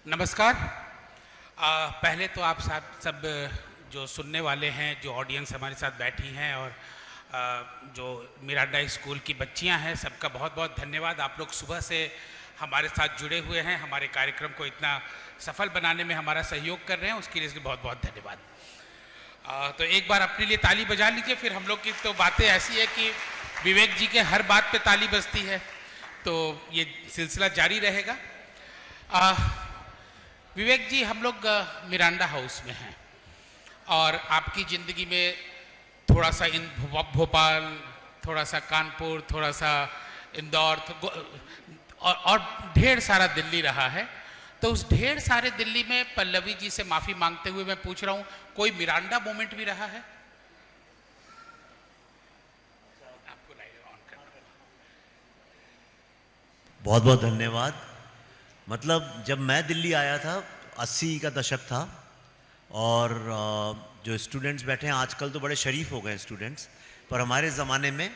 नमस्कार। पहले तो आप सब जो सुनने वाले हैं, जो ऑडियंस हमारे साथ बैठी हैं और जो मिरांडा स्कूल की बच्चियां हैं, सबका बहुत बहुत धन्यवाद। आप लोग सुबह से हमारे साथ जुड़े हुए हैं, हमारे कार्यक्रम को इतना सफल बनाने में हमारा सहयोग कर रहे हैं, उसके लिए बहुत बहुत धन्यवाद। तो एक बार अपने लिए ताली बजा लीजिए। फिर हम लोग की तो बातें ऐसी है कि विवेक जी के हर बात पे ताली बजती है, तो ये सिलसिला जारी रहेगा। विवेक जी, हम लोग मिरांडा हाउस में हैं और आपकी ज़िंदगी में थोड़ा सा भोपाल, थोड़ा सा कानपुर, थोड़ा सा इंदौर और ढेर सारा दिल्ली रहा है। तो उस ढेर सारे दिल्ली में पल्लवी जी से माफ़ी मांगते हुए मैं पूछ रहा हूँ, कोई मिरांडा मोमेंट भी रहा है? आपको ऑन करना। बहुत बहुत धन्यवाद। मतलब जब मैं दिल्ली आया था 80 का दशक था और जो स्टूडेंट्स बैठे हैं आजकल तो बड़े शरीफ हो गए स्टूडेंट्स, पर हमारे ज़माने में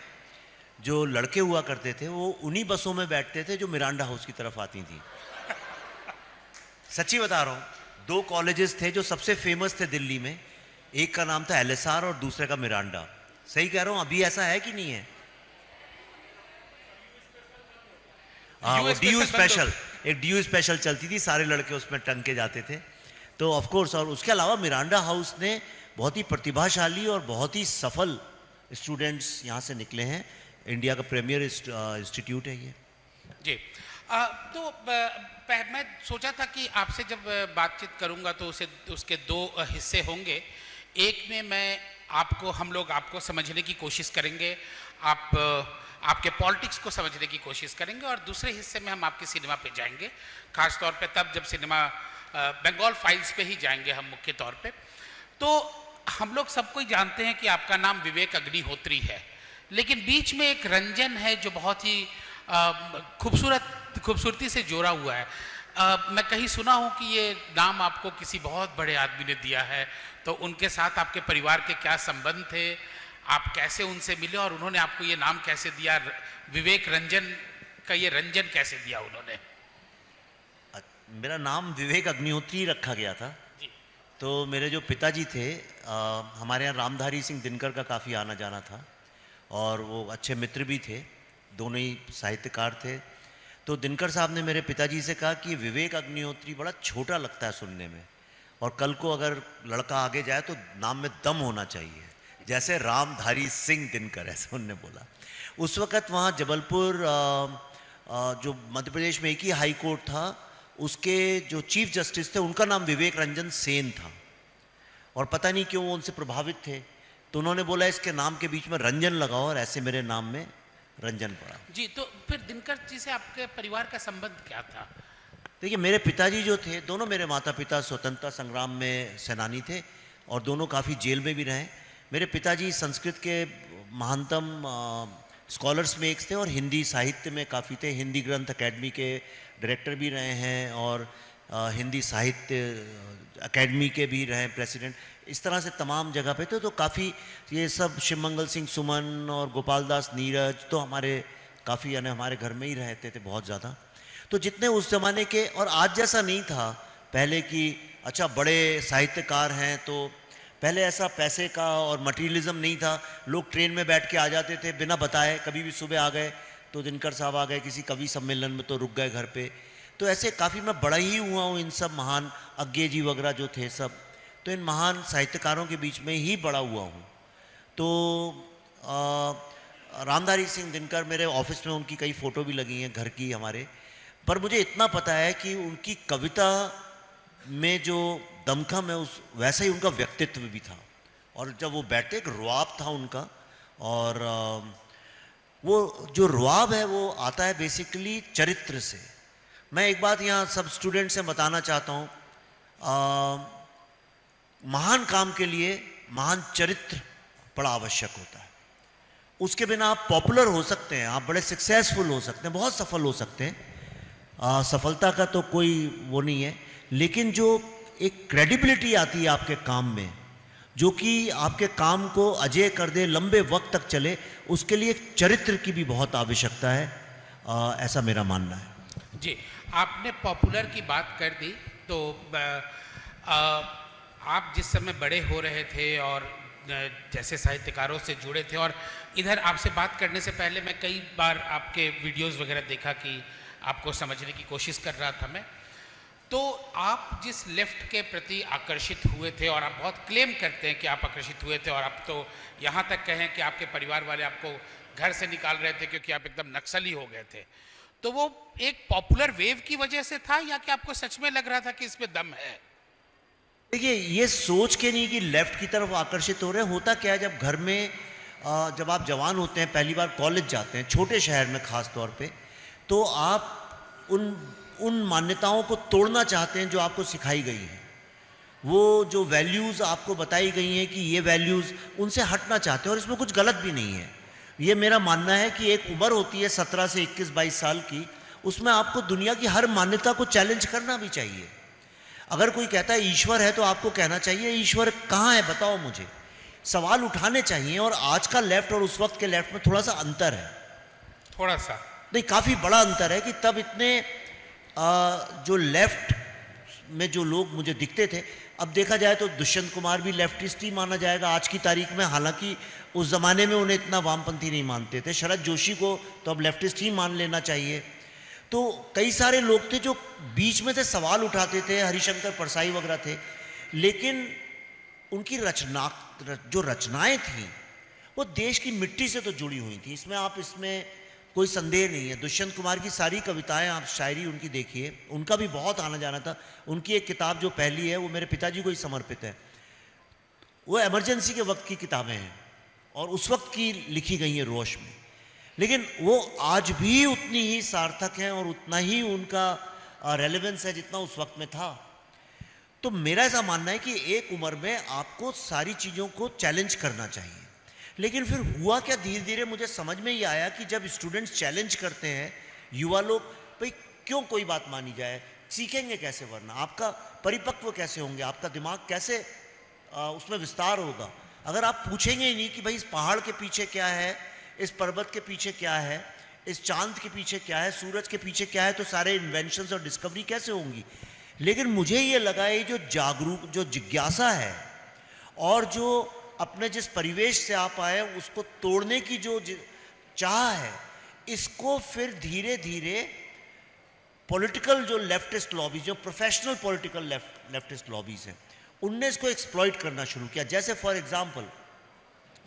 जो लड़के हुआ करते थे वो उन्हीं बसों में बैठते थे जो मिरांडा हाउस की तरफ आती थी। सच्ची बता रहा हूँ, 2 कॉलेजेस थे जो सबसे फेमस थे दिल्ली में। एक का नाम था एलएसआर और दूसरे का मिरांडा। सही कह रहा हूँ? अभी ऐसा है कि नहीं है? हाँ, वो डीयू स्पेशल, एक डीयू स्पेशल चलती थी, सारे लड़के उसमें टंग के जाते थे। तो ऑफ कोर्स, और उसके अलावा मिरांडा हाउस ने बहुत ही प्रतिभाशाली और बहुत ही सफल स्टूडेंट्स यहाँ से निकले हैं। इंडिया का प्रीमियर इंस्टीट्यूट है ये जी। तो मैं सोचा था कि आपसे जब बातचीत करूंगा तो उसके 2 हिस्से होंगे। एक में मैं हम लोग आपको समझने की कोशिश करेंगे, आपके पॉलिटिक्स को समझने की कोशिश करेंगे, और दूसरे हिस्से में हम आपके सिनेमा पे जाएंगे, खास तौर पे तब जब सिनेमा बंगाल फाइल्स पे ही जाएंगे हम मुख्य तौर पे। तो हम लोग सबको ही जानते हैं कि आपका नाम विवेक अग्निहोत्री है, लेकिन बीच में एक रंजन है जो बहुत ही खूबसूरती से जोड़ा हुआ है। मैं कहीं सुना हूँ कि ये नाम आपको किसी बहुत बड़े आदमी ने दिया है, तो उनके साथ आपके परिवार के क्या संबंध थे, आप कैसे उनसे मिले और उन्होंने आपको ये नाम कैसे दिया? विवेक रंजन का ये रंजन कैसे दिया उन्होंने? मेरा नाम विवेक अग्निहोत्री रखा गया था जी। तो मेरे जो पिताजी थे, हमारे यहाँ रामधारी सिंह दिनकर का काफ़ी आना जाना था और वो अच्छे मित्र भी थे, दोनों ही साहित्यकार थे। तो दिनकर साहब ने मेरे पिताजी से कहा कि विवेक अग्निहोत्री बड़ा छोटा लगता है सुनने में, और कल को अगर लड़का आगे जाए तो नाम में दम होना चाहिए, जैसे रामधारी सिंह दिनकर, ऐसा उन्होंने बोला। उस वक़्त वहाँ जबलपुर जो मध्य प्रदेश में एक ही हाई कोर्ट था, उसके जो चीफ जस्टिस थे उनका नाम विवेक रंजन सेन था, और पता नहीं क्यों वो उनसे प्रभावित थे, तो उन्होंने बोला इसके नाम के बीच में रंजन लगाओ, और ऐसे मेरे नाम में रंजन पड़ा जी। तो फिर दिनकर जी से आपके परिवार का संबंध क्या था? देखिए, मेरे पिताजी जो थे, दोनों मेरे माता पिता स्वतंत्रता संग्राम में सेनानी थे और दोनों काफ़ी जेल में भी रहे। मेरे पिताजी संस्कृत के महानतम स्कॉलर्स में एक थे और हिंदी साहित्य में काफ़ी थे। हिंदी ग्रंथ अकेडमी के डायरेक्टर भी रहे हैं और हिंदी साहित्य अकेडमी के भी रहे प्रेसिडेंट। इस तरह से तमाम जगह पे थे। तो काफ़ी ये सब शिवमंगल सिंह सुमन और गोपाल दास नीरज तो हमारे काफ़ी, यानी हमारे घर में ही रहते थे बहुत ज़्यादा। तो जितने उस ज़माने के, और आज जैसा नहीं था पहले कि अच्छा बड़े साहित्यकार हैं, तो पहले ऐसा पैसे का और मटीरियलिज्म नहीं था। लोग ट्रेन में बैठ के आ जाते थे बिना बताए, कभी भी सुबह आ गए तो दिनकर साहब आ गए किसी कवि सम्मेलन में तो रुक गए घर पे। तो ऐसे काफ़ी मैं बड़ा ही हुआ हूँ इन सब महान अज्ञे जी वगैरह जो थे सब, तो इन महान साहित्यकारों के बीच में ही बड़ा हुआ हूँ। तो रामधारी सिंह दिनकर, मेरे ऑफिस में उनकी कई फ़ोटो भी लगी हैं घर की हमारे, पर मुझे इतना पता है कि उनकी कविता में जो दमखम है उस वैसा ही उनका व्यक्तित्व भी था। और जब वो बैठते, एक रुआब था उनका, और वो जो रुआब है वो आता है बेसिकली चरित्र से। मैं एक बात यहाँ सब स्टूडेंट से बताना चाहता हूँ, महान काम के लिए महान चरित्र बड़ा आवश्यक होता है। उसके बिना आप पॉपुलर हो सकते हैं, आप बड़े सक्सेसफुल हो सकते हैं, बहुत सफल हो सकते हैं, सफलता का तो कोई वो नहीं है, लेकिन जो एक क्रेडिबिलिटी आती है आपके काम में, जो कि आपके काम को अजेय कर दे, लंबे वक्त तक चले, उसके लिए चरित्र की भी बहुत आवश्यकता है, ऐसा मेरा मानना है। जी, आपने पॉपुलर की बात कर दी, तो आप जिस समय बड़े हो रहे थे और जैसे साहित्यकारों से जुड़े थे, और इधर आपसे बात करने से पहले मैं कई बार आपके वीडियोस वगैरह देखा कि आपको समझने की कोशिश कर रहा था मैं, तो आप जिस लेफ्ट के प्रति आकर्षित हुए थे, और आप बहुत क्लेम करते हैं कि आप आकर्षित हुए थे, और आप तो यहाँ तक कहें कि आपके परिवार वाले आपको घर से निकाल रहे थे क्योंकि आप एकदम नक्सली हो गए थे, तो वो एक पॉपुलर वेव की वजह से था या कि आपको सच में लग रहा था कि इसमें दम है? देखिए, ये सोच के नहीं कि लेफ्ट की तरफ आकर्षित हो रहे हैं। होता क्या है, जब घर में जब आप जवान होते हैं, पहली बार कॉलेज जाते हैं, छोटे शहर में ख़ास तौर पे, तो आप उन मान्यताओं को तोड़ना चाहते हैं जो आपको सिखाई गई हैं। वो जो वैल्यूज़ आपको बताई गई हैं कि ये वैल्यूज़, उनसे हटना चाहते हैं, और इसमें कुछ गलत भी नहीं है। ये मेरा मानना है कि एक उम्र होती है 17 से 21-22 साल की, उसमें आपको दुनिया की हर मान्यता को चैलेंज करना भी चाहिए। अगर कोई कहता है ईश्वर है, तो आपको कहना चाहिए ईश्वर कहाँ है, बताओ मुझे। सवाल उठाने चाहिए, और आज का लेफ्ट और उस वक्त के लेफ्ट में थोड़ा सा अंतर है। थोड़ा सा नहीं, काफ़ी बड़ा अंतर है कि तब इतने जो लेफ्ट में जो लोग मुझे दिखते थे, अब देखा जाए तो दुष्यंत कुमार भी लेफ्टिस्ट ही माना जाएगा आज की तारीख में, हालांकि उस ज़माने में उन्हें इतना वामपंथी नहीं मानते थे। शरद जोशी को तो अब लेफ्टिस्ट ही मान लेना चाहिए। तो कई सारे लोग थे जो बीच में थे, सवाल उठाते थे, हरिशंकर परसाई वगैरह थे, लेकिन उनकी जो रचनाएं थीं वो देश की मिट्टी से तो जुड़ी हुई थी, इसमें कोई संदेह नहीं है। दुष्यंत कुमार की सारी कविताएं, आप शायरी उनकी देखिए, उनका भी बहुत आना जाना था। उनकी एक किताब जो पहली है वो मेरे पिताजी को ही समर्पित है। वो इमरजेंसी के वक्त की किताबें हैं और उस वक्त की लिखी गई हैं रोश में, लेकिन वो आज भी उतनी ही सार्थक हैं और उतना ही उनका रेलेवेंस है जितना उस वक्त में था। तो मेरा ऐसा मानना है कि एक उम्र में आपको सारी चीज़ों को चैलेंज करना चाहिए। लेकिन फिर हुआ क्या, धीरे धीरे मुझे समझ में ये आया कि जब स्टूडेंट्स चैलेंज करते हैं, युवा लोग, भाई क्यों कोई बात मानी जाए, सीखेंगे कैसे, वरना आपका परिपक्व कैसे होंगे, आपका दिमाग कैसे उसमें विस्तार होगा, अगर आप पूछेंगे ही नहीं कि भाई इस पहाड़ के पीछे क्या है, इस पर्वत के पीछे क्या है, इस चांद के पीछे क्या है, सूरज के पीछे क्या है, तो सारे इन्वेंशंस और डिस्कवरी कैसे होंगी। लेकिन मुझे ये लगा ये जो जिज्ञासा है और जो अपने जिस परिवेश से आप आए उसको तोड़ने की जो चाह है, इसको फिर धीरे धीरे पॉलिटिकल जो लेफ्टिस्ट लॉबीज, जो प्रोफेशनल पॉलिटिकल लेफ्टिस्ट लॉबीज हैं, उनने इसको एक्सप्लॉइट करना शुरू किया। जैसे फॉर एग्जांपल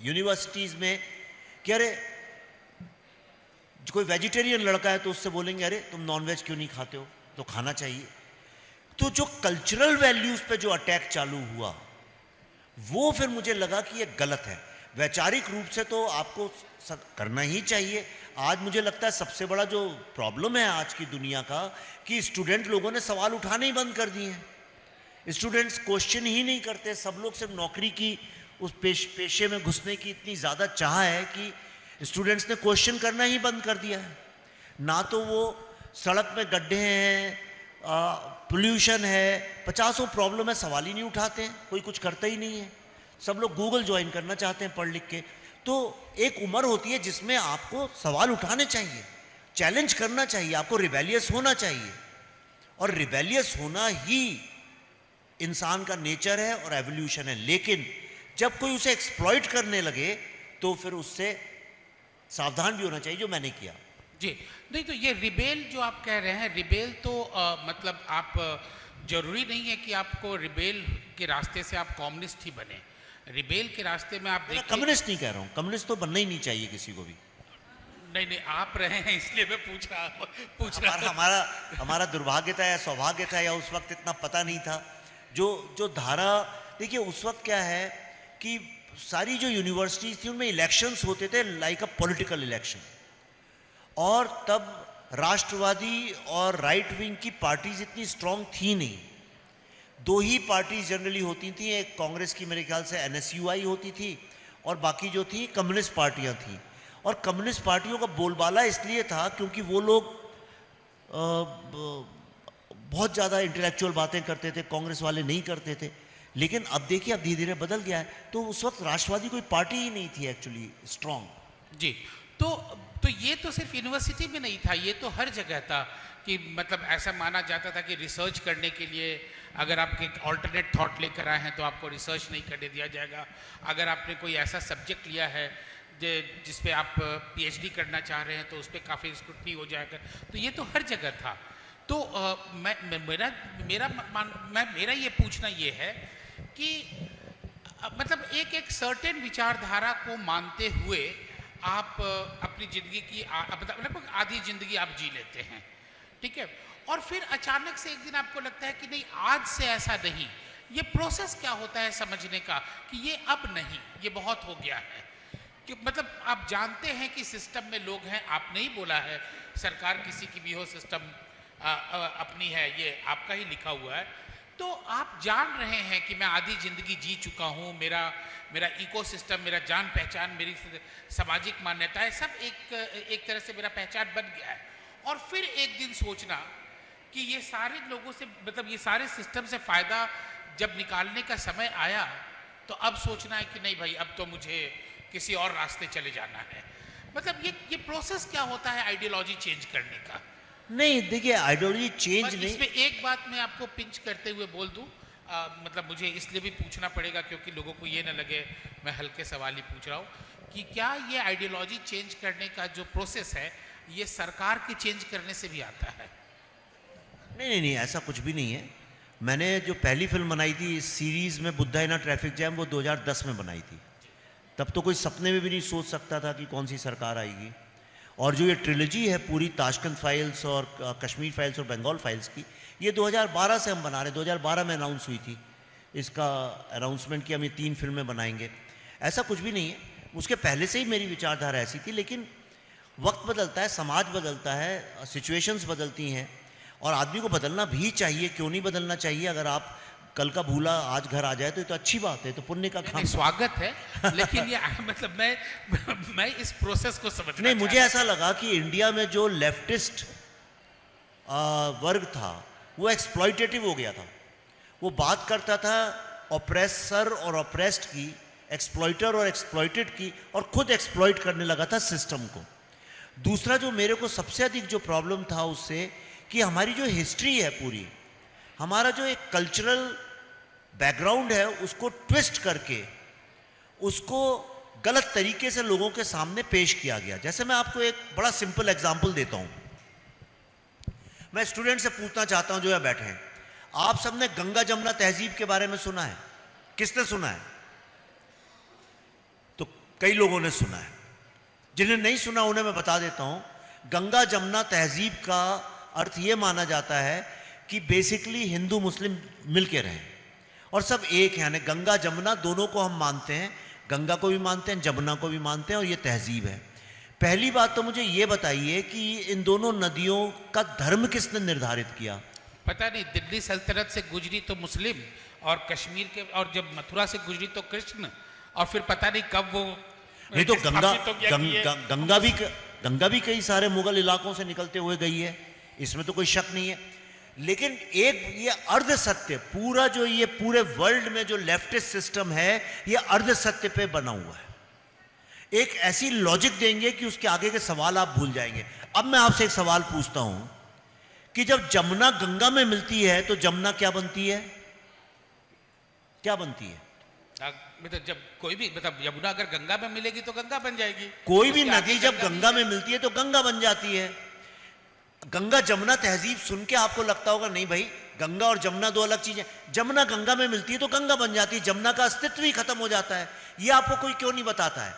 यूनिवर्सिटीज़ में कि अरे कोई वेजिटेरियन लड़का है तो उससे बोलेंगे अरे तुम नॉनवेज क्यों नहीं खाते हो, तो खाना चाहिए। तो जो कल्चरल वैल्यूज़ पे जो अटैक चालू हुआ, वो फिर मुझे लगा कि ये गलत है। वैचारिक रूप से तो आपको करना ही चाहिए। आज मुझे लगता है सबसे बड़ा जो प्रॉब्लम है आज की दुनिया का, कि स्टूडेंट लोगों ने सवाल उठाने ही बंद कर दिए हैं। स्टूडेंट्स क्वेश्चन ही नहीं करते। सब लोग सिर्फ नौकरी की उस पेशे में घुसने की इतनी ज़्यादा चाह है कि स्टूडेंट्स ने क्वेश्चन करना ही बंद कर दिया है। ना तो वो सड़क में गड्ढे हैं, पोल्यूशन है, 50 प्रॉब्लम है, सवाल ही नहीं उठाते हैं, कोई कुछ करता ही नहीं है। सब लोग गूगल ज्वाइन करना चाहते हैं पढ़ लिख के। तो एक उम्र होती है जिसमें आपको सवाल उठाने चाहिए, चैलेंज करना चाहिए, आपको रिबेलियस होना चाहिए, और रिबेलियस होना ही इंसान का नेचर है और एवोल्यूशन है। लेकिन जब कोई उसे एक्सप्लॉइट करने लगे तो फिर उससे सावधान भी होना चाहिए, जो मैंने किया। जी नहीं, तो ये रिबेल जो आप कह रहे हैं, रिबेल तो मतलब आप जरूरी नहीं है कि आपको रिबेल के रास्ते से आप कम्युनिस्ट ही बने। रिबेल के रास्ते में आप देखिए, कम्युनिस्ट नहीं कह रहा हूँ, कम्युनिस्ट तो बनना ही नहीं चाहिए किसी को भी। नहीं, आप रहे हैं इसलिए मैं पूछ रहा हमारा दुर्भाग्य था या सौभाग्य था या उस वक्त इतना पता नहीं था। जो धारा, देखिए उस वक्त क्या है कि सारी जो यूनिवर्सिटीज थी उनमें इलेक्शंस होते थे, लाइक अ पॉलिटिकल इलेक्शन, और तब राष्ट्रवादी और राइट विंग की पार्टीज इतनी स्ट्रांग थी नहीं। दो ही पार्टीज जनरली होती थी, एक कांग्रेस की मेरे ख्याल से NSUI होती थी, और बाकी जो थी कम्युनिस्ट पार्टियां थी। और कम्युनिस्ट पार्टियों का बोलबाला इसलिए था क्योंकि वो लोग बहुत ज़्यादा इंटेलेक्चुअल बातें करते थे, कांग्रेस वाले नहीं करते थे। लेकिन अब देखिए, अब धीरे धीरे बदल गया है। तो उस वक्त राष्ट्रवादी कोई पार्टी ही नहीं थी एक्चुअली स्ट्रांग। जी, तो तो ये तो सिर्फ यूनिवर्सिटी में नहीं था, ये तो हर जगह था कि मतलब ऐसा माना जाता था कि रिसर्च करने के लिए अगर आप एक ऑल्टरनेट थॉट लेकर आए हैं तो आपको रिसर्च नहीं करने दिया जाएगा। अगर आपने कोई ऐसा सब्जेक्ट लिया है जिस पे आप पीएचडी करना चाह रहे हैं तो उस पर काफ़ी स्क्रूटनी हो जाएगा। तो ये तो हर जगह था। तो मेरा ये पूछना ये है कि मतलब एक सर्टेन विचारधारा को मानते हुए आप अपनी ज़िंदगी की मतलब लगभग आधी ज़िंदगी आप जी लेते हैं, ठीक है, और फिर अचानक से एक दिन आपको लगता है कि नहीं आज से ऐसा नहीं। ये प्रोसेस क्या होता है समझने का कि ये अब नहीं, ये बहुत हो गया है, कि मतलब आप जानते हैं कि सिस्टम में लोग हैं, आपने ही बोला है सरकार किसी की भी हो, सिस्टम अपनी है, ये आपका ही लिखा हुआ है। तो आप जान रहे हैं कि मैं आधी ज़िंदगी जी चुका हूँ, मेरा इकोसिस्टम, मेरा जान पहचान, मेरी सामाजिक मान्यताएं सब एक तरह से मेरा पहचान बन गया है। और फिर एक दिन सोचना कि ये सारे लोगों से मतलब ये सारे सिस्टम से फ़ायदा जब निकालने का समय आया तो अब सोचना है कि नहीं भाई अब तो मुझे किसी और रास्ते चले जाना है। मतलब ये प्रोसेस क्या होता है आइडियोलॉजी चेंज करने का? नहीं, देखिए आइडियोलॉजी चेंज नहीं। इसमें एक बात मैं आपको पिंच करते हुए बोल दूं, मतलब मुझे इसलिए भी पूछना पड़ेगा क्योंकि लोगों को ये ना लगे मैं हल्के सवाल ही पूछ रहा हूँ कि क्या ये आइडियोलॉजी चेंज करने का जो प्रोसेस है ये सरकार के चेंज करने से भी आता है? नहीं, ऐसा कुछ भी नहीं है। मैंने जो पहली फिल्म बनाई थी इस सीरीज़ में, बुद्धा इन अ ट्रैफिक जैम, वो 2010 में बनाई थी। तब तो कोई सपने में भी नहीं सोच सकता था कि कौन सी सरकार आएगी। और जो ये ट्रिलॉजी है पूरी ताशकंद फाइल्स और कश्मीर फाइल्स और बंगाल फाइल्स की, ये 2012 से हम बना रहे हैं। 2012 में अनाउंस हुई थी, इसका अनाउंसमेंट कि हम ये 3 फिल्में बनाएंगे। ऐसा कुछ भी नहीं है, उसके पहले से ही मेरी विचारधारा ऐसी थी। लेकिन वक्त बदलता है, समाज बदलता है, सिचुएशंस बदलती हैं और आदमी को बदलना भी चाहिए। क्यों नहीं बदलना चाहिए? अगर आप कल का भूला आज घर आ जाए तो ये तो अच्छी बात है, तो पुण्य का काम। स्वागत है, लेकिन ये मतलब मैं इस प्रोसेस को समझना नहीं, मुझे ऐसा लगा कि इंडिया में जो लेफ्टिस्ट वर्ग था वो एक्सप्लॉइटेटिव हो गया था। वो बात करता था ऑप्रेसर और ऑप्रेस्ड की, एक्सप्लॉइटर और एक्सप्लॉइटेड की, और खुद एक्सप्लॉइट करने लगा था सिस्टम को। दूसरा जो मेरे को सबसे अधिक जो प्रॉब्लम था उससे, कि हमारी जो हिस्ट्री है पूरी, हमारा जो एक कल्चरल बैकग्राउंड है, उसको ट्विस्ट करके उसको गलत तरीके से लोगों के सामने पेश किया गया। जैसे मैं आपको एक बड़ा सिंपल एग्जांपल देता हूं। मैं स्टूडेंट से पूछना चाहता हूं जो यहाँ बैठे हैं, आप सबने गंगा जमुना तहजीब के बारे में सुना है? किसने सुना है? तो कई लोगों ने सुना है। जिन्हें नहीं सुना उन्हें मैं बता देता हूं। गंगा जमुना तहजीब का अर्थ यह माना जाता है कि बेसिकली हिंदू मुस्लिम मिलके रहें और सब एक हैं, यानी गंगा जमुना दोनों को हम मानते हैं, गंगा को भी मानते हैं, जमुना को भी मानते हैं, और ये तहजीब है। पहली बात तो मुझे ये बताइए कि इन दोनों नदियों का धर्म किसने निर्धारित किया? पता नहीं, दिल्ली सल्तनत से गुजरी तो मुस्लिम, और कश्मीर के, और जब मथुरा से गुजरी तो कृष्ण, और फिर पता नहीं कब वो नहीं तो गंगा भी कई सारे मुगल इलाकों से निकलते हुए गई है, इसमें तो कोई शक नहीं है। लेकिन एक ये अर्ध सत्य, पूरा जो ये पूरे वर्ल्ड में जो लेफ्टिस्ट सिस्टम है ये अर्ध सत्य पे बना हुआ है। एक ऐसी लॉजिक देंगे कि उसके आगे के सवाल आप भूल जाएंगे। अब मैं आपसे एक सवाल पूछता हूं कि जब जमुना गंगा में मिलती है तो जमुना क्या बनती है? क्या बनती है? मतलब जब कोई भी, मतलब यमुना अगर गंगा में मिलेगी तो गंगा बन जाएगी। कोई भी नदी जब गंगा में मिलती है तो गंगा बन जाती है। गंगा जमुना तहजीब सुन के आपको लगता होगा नहीं भाई, गंगा और जमुना दो अलग चीजें। जमुना गंगा में मिलती है तो गंगा बन जाती है, जमुना का अस्तित्व ही खत्म हो जाता है। ये आपको कोई क्यों नहीं बताता है?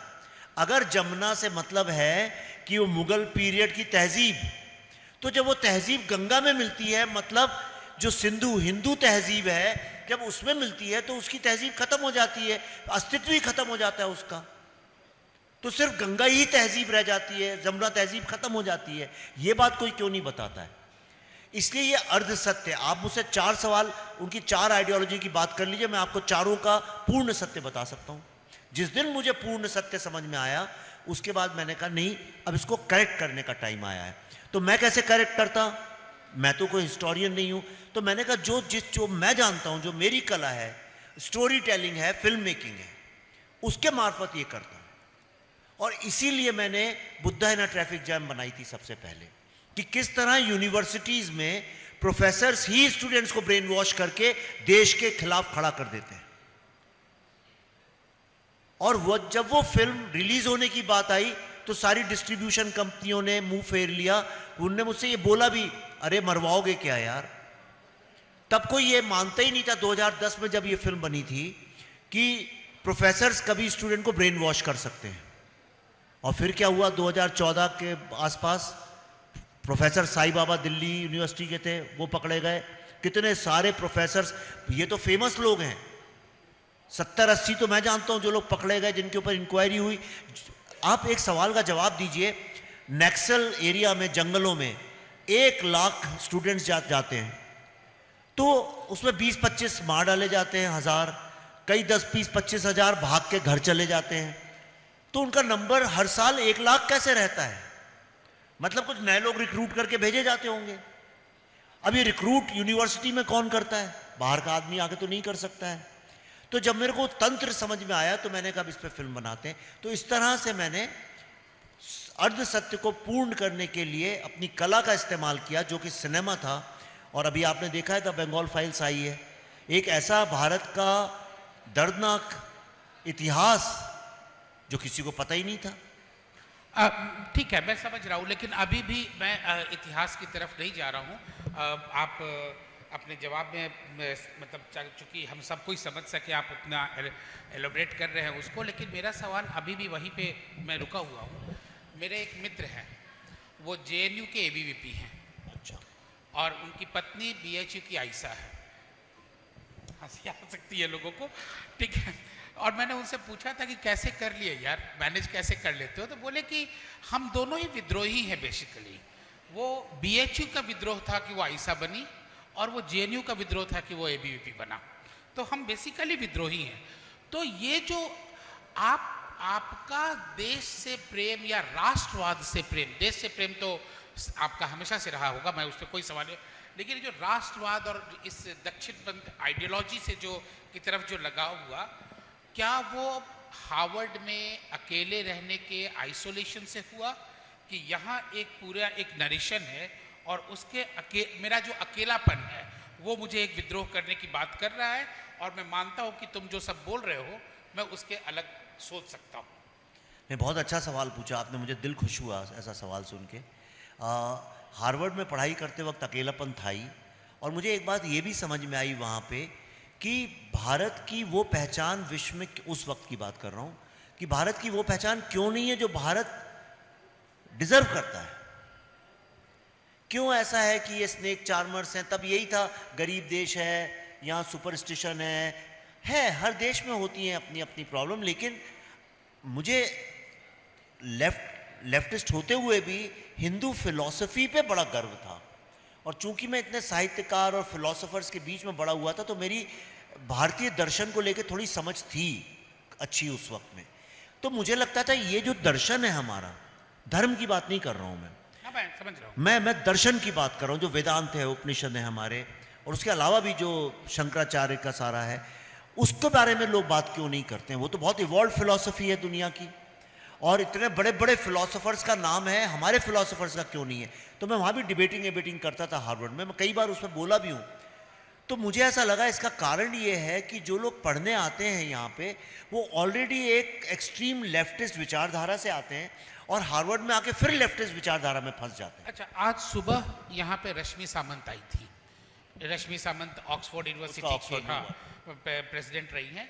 अगर जमुना से मतलब है कि वो मुगल पीरियड की तहजीब, तो जब वो तहजीब गंगा में मिलती है, मतलब जो सिंधु हिंदू तहजीब है, जब उसमें मिलती है तो उसकी तहजीब खत्म हो जाती है, अस्तित्व ही खत्म हो जाता है उसका। तो सिर्फ गंगा ही तहजीब रह जाती है, जमुना तहजीब खत्म हो जाती है। ये बात कोई क्यों नहीं बताता है? इसलिए ये अर्ध सत्य। आप मुझसे 4 सवाल, उनकी 4 आइडियोलॉजी की बात कर लीजिए, मैं आपको चारों का पूर्ण सत्य बता सकता हूं। जिस दिन मुझे पूर्ण सत्य समझ में आया उसके बाद मैंने कहा नहीं, अब इसको करेक्ट करने का टाइम आया है। तो मैं कैसे करेक्ट करता? मैं तो कोई हिस्टोरियन नहीं हूं। तो मैंने कहा जो मैं जानता हूं, जो मेरी कला है, स्टोरी टेलिंग है, फिल्म मेकिंग है, उसके मार्फत ये करता हूं। और इसीलिए मैंने बुद्धा इन अ ट्रैफिक जैम बनाई थी सबसे पहले, कि किस तरह यूनिवर्सिटीज में प्रोफेसर्स ही स्टूडेंट्स को ब्रेन वॉश करके देश के खिलाफ खड़ा कर देते हैं। और जब वो फिल्म रिलीज होने की बात आई तो सारी डिस्ट्रीब्यूशन कंपनियों ने मुंह फेर लिया। उनने मुझसे ये बोला भी, अरे मरवाओगे क्या यार। तब कोई ये मानता ही नहीं था 2010 में जब ये फिल्म बनी थी कि प्रोफेसर्स कभी स्टूडेंट को ब्रेन वॉश कर सकते हैं। और फिर क्या हुआ, 2014 के आसपास प्रोफेसर साईं बाबा दिल्ली यूनिवर्सिटी के थे, वो पकड़े गए। कितने सारे प्रोफेसर्स, ये तो फेमस लोग हैं, 70-80 तो मैं जानता हूं जो लोग पकड़े गए, जिनके ऊपर इंक्वायरी हुई। आप एक सवाल का जवाब दीजिए, नक्सल एरिया में, जंगलों में 1 लाख स्टूडेंट्स जाते हैं, तो उसमें 20-25 मार डाले जाते हैं, 1000, कई 10-20-25 हजार भाग के घर चले जाते हैं। तो उनका नंबर हर साल 1 लाख कैसे रहता है? मतलब कुछ नए लोग रिक्रूट करके भेजे जाते होंगे। अब ये रिक्रूट यूनिवर्सिटी में कौन करता है? बाहर का आदमी आके तो नहीं कर सकता है। तो जब मेरे को तंत्र समझ में आया तो मैंने कहा इस पे फिल्म बनाते हैं। तो इस तरह से मैंने अर्ध सत्य को पूर्ण करने के लिए अपनी कला का इस्तेमाल किया, जो कि सिनेमा था। और अभी आपने देखा है द बंगाल फाइल्स आई है, एक ऐसा भारत का दर्दनाक इतिहास जो किसी को पता ही नहीं था। ठीक है, मैं समझ रहा हूँ, लेकिन अभी भी मैं इतिहास की तरफ नहीं जा रहा हूँ। आप अपने जवाब में मतलब चूंकि हम सब कोई समझ सके आप उतना एलोबरेट कर रहे हैं उसको, लेकिन मेरा सवाल अभी भी वहीं पे मैं रुका हुआ हूँ। मेरे एक मित्र हैं, वो JNU के ABVP हैं। अच्छा। और उनकी पत्नी BHU की आयशा है। हंसी आ सकती है लोगों को, ठीक है। और मैंने उनसे पूछा था कि कैसे कर लिए यार, मैनेज कैसे कर लेते हो? तो बोले कि हम दोनों ही विद्रोही हैं बेसिकली। वो BHU का विद्रोह था कि वो आयशा बनी, और वो JNU का विद्रोह था कि वो ABVP बना। तो हम बेसिकली विद्रोही हैं। तो ये जो आपका देश से प्रेम या राष्ट्रवाद से प्रेम, देश से प्रेम तो आपका हमेशा से रहा होगा, मैं उस पर कोई सवाल नहीं, लेकिन जो राष्ट्रवाद और इस दक्षिणपंथ आइडियोलॉजी से जो की तरफ जो लगाव हुआ, क्या वो हार्वर्ड में अकेले रहने के आइसोलेशन से हुआ, कि यहाँ एक पूरा एक नरेशन है और उसके मेरा जो अकेलापन है वो मुझे एक विद्रोह करने की बात कर रहा है, और मैं मानता हूँ कि तुम जो सब बोल रहे हो मैं उसके अलग सोच सकता हूँ? नहीं, बहुत अच्छा सवाल पूछा आपने, मुझे दिल खुश हुआ ऐसा सवाल सुन के। हार्वर्ड में पढ़ाई करते वक्त अकेलापन था ही, और मुझे एक बात ये भी समझ में आई वहाँ पे कि भारत की वो पहचान विश्व में, उस वक्त की बात कर रहा हूँ, कि भारत की वो पहचान क्यों नहीं है जो भारत डिजर्व करता है। क्यों ऐसा है कि ये स्नेक चार्मर्स हैं? तब यही था, गरीब देश है, यहाँ सुपरस्टिशन है, हर देश में होती हैं अपनी अपनी प्रॉब्लम। लेकिन मुझे लेफ्टिस्ट होते हुए भी हिंदू फिलॉसफी पे बड़ा गर्व था, और चूंकि मैं इतने साहित्यकार और फिलोसोफर्स के बीच में बड़ा हुआ था, तो मेरी भारतीय दर्शन को लेकर थोड़ी समझ थी अच्छी उस वक्त में। तो मुझे लगता था ये जो दर्शन है हमारा, धर्म की बात नहीं कर रहा हूं मैं, समझ रहा हूँ, मैं दर्शन की बात कर रहा हूँ, जो वेदांत है, उपनिषद है हमारे, और उसके अलावा भी जो शंकराचार्य का सारा है, उसके बारे में लोग बात क्यों नहीं करते हैं? वो तो बहुत इवॉल्व फिलॉसफी है दुनिया की, और इतने बड़े बड़े फिलोसोफर्स का नाम है, हमारे फिलोसोफर्स का क्यों नहीं है? तो मैं वहाँ भी डिबेटिंग करता था हार्वर्ड में, मैं कई बार उसमें बोला भी हूँ। तो मुझे ऐसा लगा इसका कारण ये है कि जो लोग पढ़ने आते हैं यहाँ पे, वो ऑलरेडी एक एक्सट्रीम लेफ्टिस्ट विचारधारा से आते हैं, और हार्वर्ड में आके फिर लेफ्टिस्ट विचारधारा में फंस जाते हैं। अच्छा, आज सुबह यहाँ पे रश्मि सामंत आई थी। रश्मि सामंत ऑक्सफोर्ड यूनिवर्सिटी की प्रेसिडेंट रही हैं।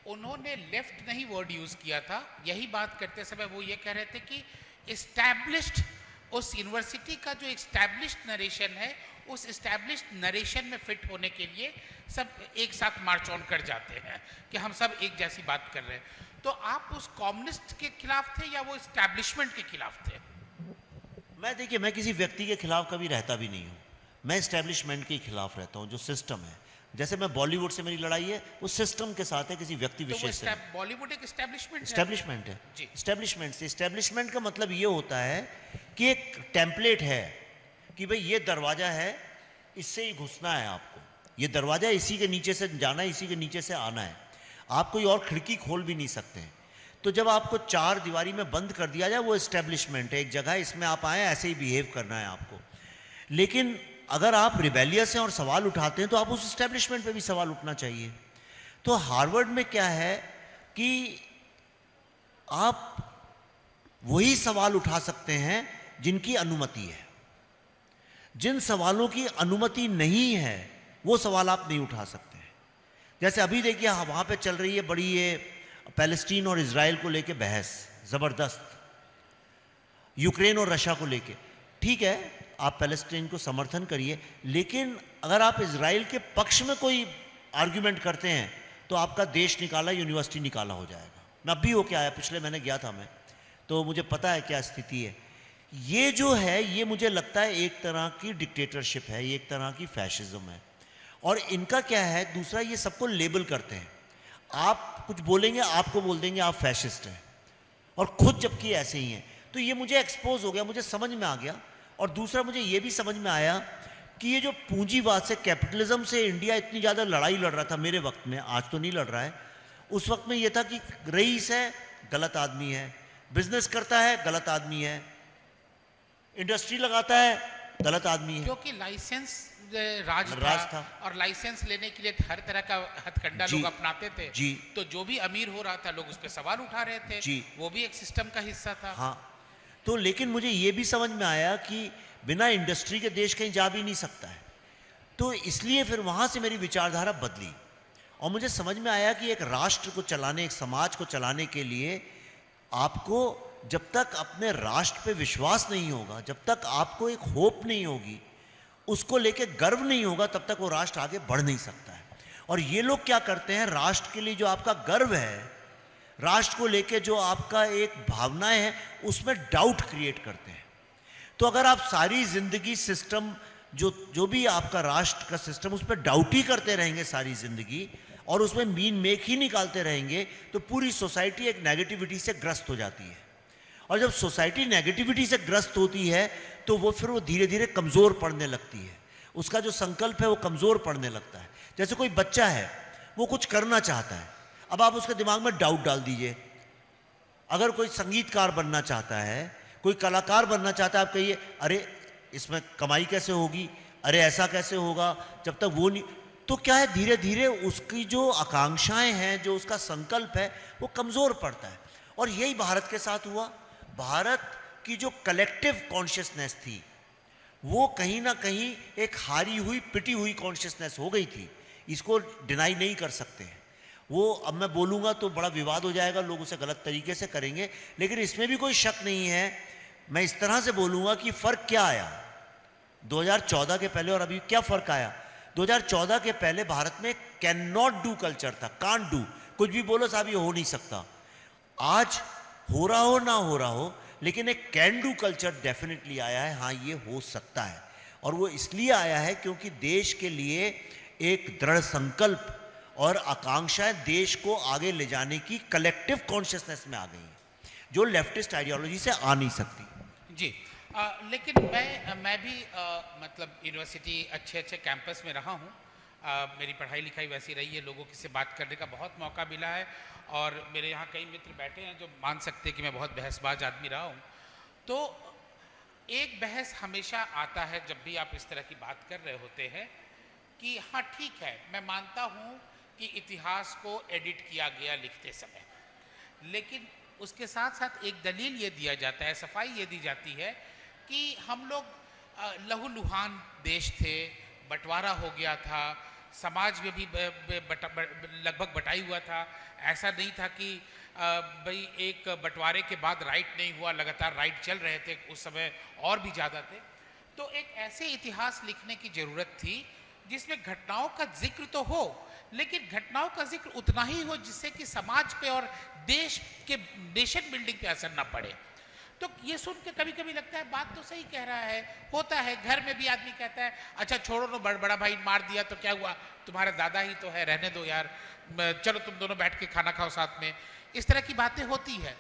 उन्होंने लेफ्ट नहीं वर्ड यूज किया था। यही बात करते समय वो ये कह रहे थे कि एस्टैब्लिश्ड, उस यूनिवर्सिटी का जो एस्टैब्लिश्ड नरेशन है, उस एस्टैब्लिश्ड नरेशन में फिट होने के लिए सब एक साथ मार्च ऑन कर जाते हैं कि हम सब एक जैसी बात कर रहे हैं। तो आप उस कम्युनिस्ट के खिलाफ थे या वो एस्टैब्लिशमेंट के खिलाफ थे? देखिए, मैं किसी व्यक्ति के खिलाफ कभी रहता भी नहीं हूँ। मैं एस्टैब्लिशमेंट के खिलाफ रहता हूँ, जो सिस्टम है। जैसे मैं बॉलीवुड से मेरी लड़ाई है, वो सिस्टम के साथ है, किसी व्यक्ति विशेष से। बॉलीवुड एक एस्टैब्लिशमेंट है। एस्टैब्लिशमेंट से, एस्टैब्लिशमेंट का मतलब ये होता है कि एक टेम्पलेट है कि भाई ये दरवाजा है, इससे ही घुसना है आपको, ये दरवाजा इसी के नीचे से जाना है, इसी के नीचे से आना है, आप कोई और खिड़की खोल भी नहीं सकते हैं। तो जब आपको चार दीवारी में बंद कर दिया जाए, वो एस्टेब्लिशमेंट है, एक जगह है, इसमें आप आए, ऐसे ही बिहेव करना है आपको। लेकिन अगर आप रिबेलियस हैं और सवाल उठाते हैं तो आप उस एस्टेब्लिशमेंट पे भी सवाल उठना चाहिए। तो हार्वर्ड में क्या है कि आप वही सवाल उठा सकते हैं जिनकी अनुमति है। जिन सवालों की अनुमति नहीं है वो सवाल आप नहीं उठा सकते हैं। जैसे अभी देखिए वहाँ पे चल रही है बड़ी ये पैलेस्टीन और इजराइल को लेके बहस ज़बरदस्त, यूक्रेन और रशिया को लेके। ठीक है, आप पैलेस्टीन को समर्थन करिए, लेकिन अगर आप इजराइल के पक्ष में कोई आर्ग्यूमेंट करते हैं तो आपका देश निकाला, यूनिवर्सिटी निकाला हो जाएगा। मैं अब भी होके आया, पिछले महीने गया था मैं, तो मुझे पता है क्या स्थिति है। ये जो है, ये मुझे लगता है एक तरह की डिक्टेटरशिप है, ये एक तरह की फैशिज्म है। और इनका क्या है, दूसरा, ये सबको लेबल करते हैं। आप कुछ बोलेंगे, आपको बोल देंगे आप फैशिस्ट हैं, और खुद जबकि ऐसे ही हैं। तो ये मुझे एक्सपोज हो गया, मुझे समझ में आ गया। और दूसरा, मुझे ये भी समझ में आया कि ये जो पूंजीवाद से, कैपिटलिज्म से इंडिया इतनी ज़्यादा लड़ाई लड़ रहा था मेरे वक्त में, आज तो नहीं लड़ रहा है, उस वक्त में ये था कि रईस है, गलत आदमी है, बिजनेस करता है, गलत आदमी है, इंडस्ट्री लगाता है, गलत आदमी है। क्योंकि लाइसेंस राज था और लाइसेंस लेने के लिए हर तरह का हथकंडा लोग अपनाते थे। जी। तो जो भी अमीर हो रहा था लोग उस पर सवाल उठा रहे थे। जी। वो भी एक सिस्टम का हिस्सा था। हाँ, तो लेकिन मुझे ये भी समझ में आया कि बिना इंडस्ट्री के देश कहीं जा भी नहीं सकता है। तो इसलिए फिर वहाँ से मेरी विचारधारा बदली और मुझे समझ में आया कि एक राष्ट्र को चलाने, एक समाज को चलाने के लिए आपको जब तक अपने राष्ट्र पे विश्वास नहीं होगा, जब तक आपको एक होप नहीं होगी, उसको लेके गर्व नहीं होगा, तब तक वो राष्ट्र आगे बढ़ नहीं सकता है। और ये लोग क्या करते हैं, राष्ट्र के लिए जो आपका गर्व है, राष्ट्र को लेके जो आपका एक भावनाएं हैं, उसमें डाउट क्रिएट करते हैं। तो अगर आप सारी जिंदगी सिस्टम, जो भी आपका राष्ट्र का सिस्टम, उस पर डाउट ही करते रहेंगे सारी जिंदगी और उसमें मीन मेक ही निकालते रहेंगे, तो पूरी सोसाइटी एक नेगेटिविटी से ग्रस्त हो जाती है। और जब सोसाइटी नेगेटिविटी से ग्रस्त होती है तो वो फिर वो धीरे धीरे कमज़ोर पड़ने लगती है, उसका जो संकल्प है वो कमज़ोर पड़ने लगता है। जैसे कोई बच्चा है, वो कुछ करना चाहता है, अब आप उसके दिमाग में डाउट डाल दीजिए। अगर कोई संगीतकार बनना चाहता है, कोई कलाकार बनना चाहता है, आप कहिए अरे इसमें कमाई कैसे होगी, अरे ऐसा कैसे होगा, जब तक वो नहीं, तो क्या है, धीरे धीरे उसकी जो आकांक्षाएं हैं, जो उसका संकल्प है, वो कमज़ोर पड़ता है। और यही भारत के साथ हुआ। भारत की जो कलेक्टिव कॉन्शियसनेस थी, वो कहीं ना कहीं एक हारी हुई, पिटी हुई कॉन्शियसनेस हो गई थी। इसको डिनाई नहीं कर सकते हैं। वो अब मैं बोलूँगा तो बड़ा विवाद हो जाएगा, लोग उसे गलत तरीके से करेंगे, लेकिन इसमें भी कोई शक नहीं है। मैं इस तरह से बोलूँगा कि फ़र्क क्या आया 2014 के पहले और अभी, क्या फ़र्क आया। 2014 के पहले भारत में कैन नॉट डू कल्चर था, कांट डू, कुछ भी बोलो साहब ये हो नहीं सकता। आज हो रहा हो ना हो रहा हो, लेकिन एक कैन डू कल्चर डेफिनेटली आया है। हाँ, ये हो सकता है, और वो इसलिए आया है क्योंकि देश के लिए एक दृढ़ संकल्प और आकांक्षाएं देश को आगे ले जाने की कलेक्टिव कॉन्शियसनेस में आ गई हैं, जो लेफ्टिस्ट आइडियोलॉजी से आ नहीं सकती। जी। लेकिन मैं भी मतलब यूनिवर्सिटी अच्छे कैंपस में रहा हूँ। मेरी पढ़ाई लिखाई वैसी रही है, लोगों से बात करने का बहुत मौका मिला है, और मेरे यहाँ कई मित्र बैठे हैं जो मान सकते हैं कि मैं बहुत बहसबाज आदमी रहा हूँ। तो एक बहस हमेशा आता है जब भी आप इस तरह की बात कर रहे होते हैं कि हाँ ठीक है, मैं मानता हूँ कि इतिहास को एडिट किया गया लिखते समय, लेकिन उसके साथ साथ एक दलील ये दिया जाता है, सफाई ये दी जाती है कि हम लोग लहूलुहान देश थे, बंटवारा हो गया था, समाज में भी लगभग बटाई हुआ था। ऐसा नहीं था कि भाई एक बंटवारे के बाद राइट नहीं हुआ, लगातार राइट चल रहे थे, उस समय और भी ज़्यादा थे। तो एक ऐसे इतिहास लिखने की ज़रूरत थी जिसमें घटनाओं का जिक्र तो हो, लेकिन घटनाओं का जिक्र उतना ही हो जिससे कि समाज पे और देश के नेशन बिल्डिंग पे असर ना पड़े। तो ये सुन के कभी कभी लगता है बात तो सही कह रहा है, होता है घर में भी आदमी कहता है अच्छा छोड़ो ना, बड़ा भाई मार दिया तो क्या हुआ, तुम्हारा दादा ही तो है, रहने दो यार, चलो तुम दोनों बैठ के खाना खाओ साथ में। इस तरह की बातें होती है।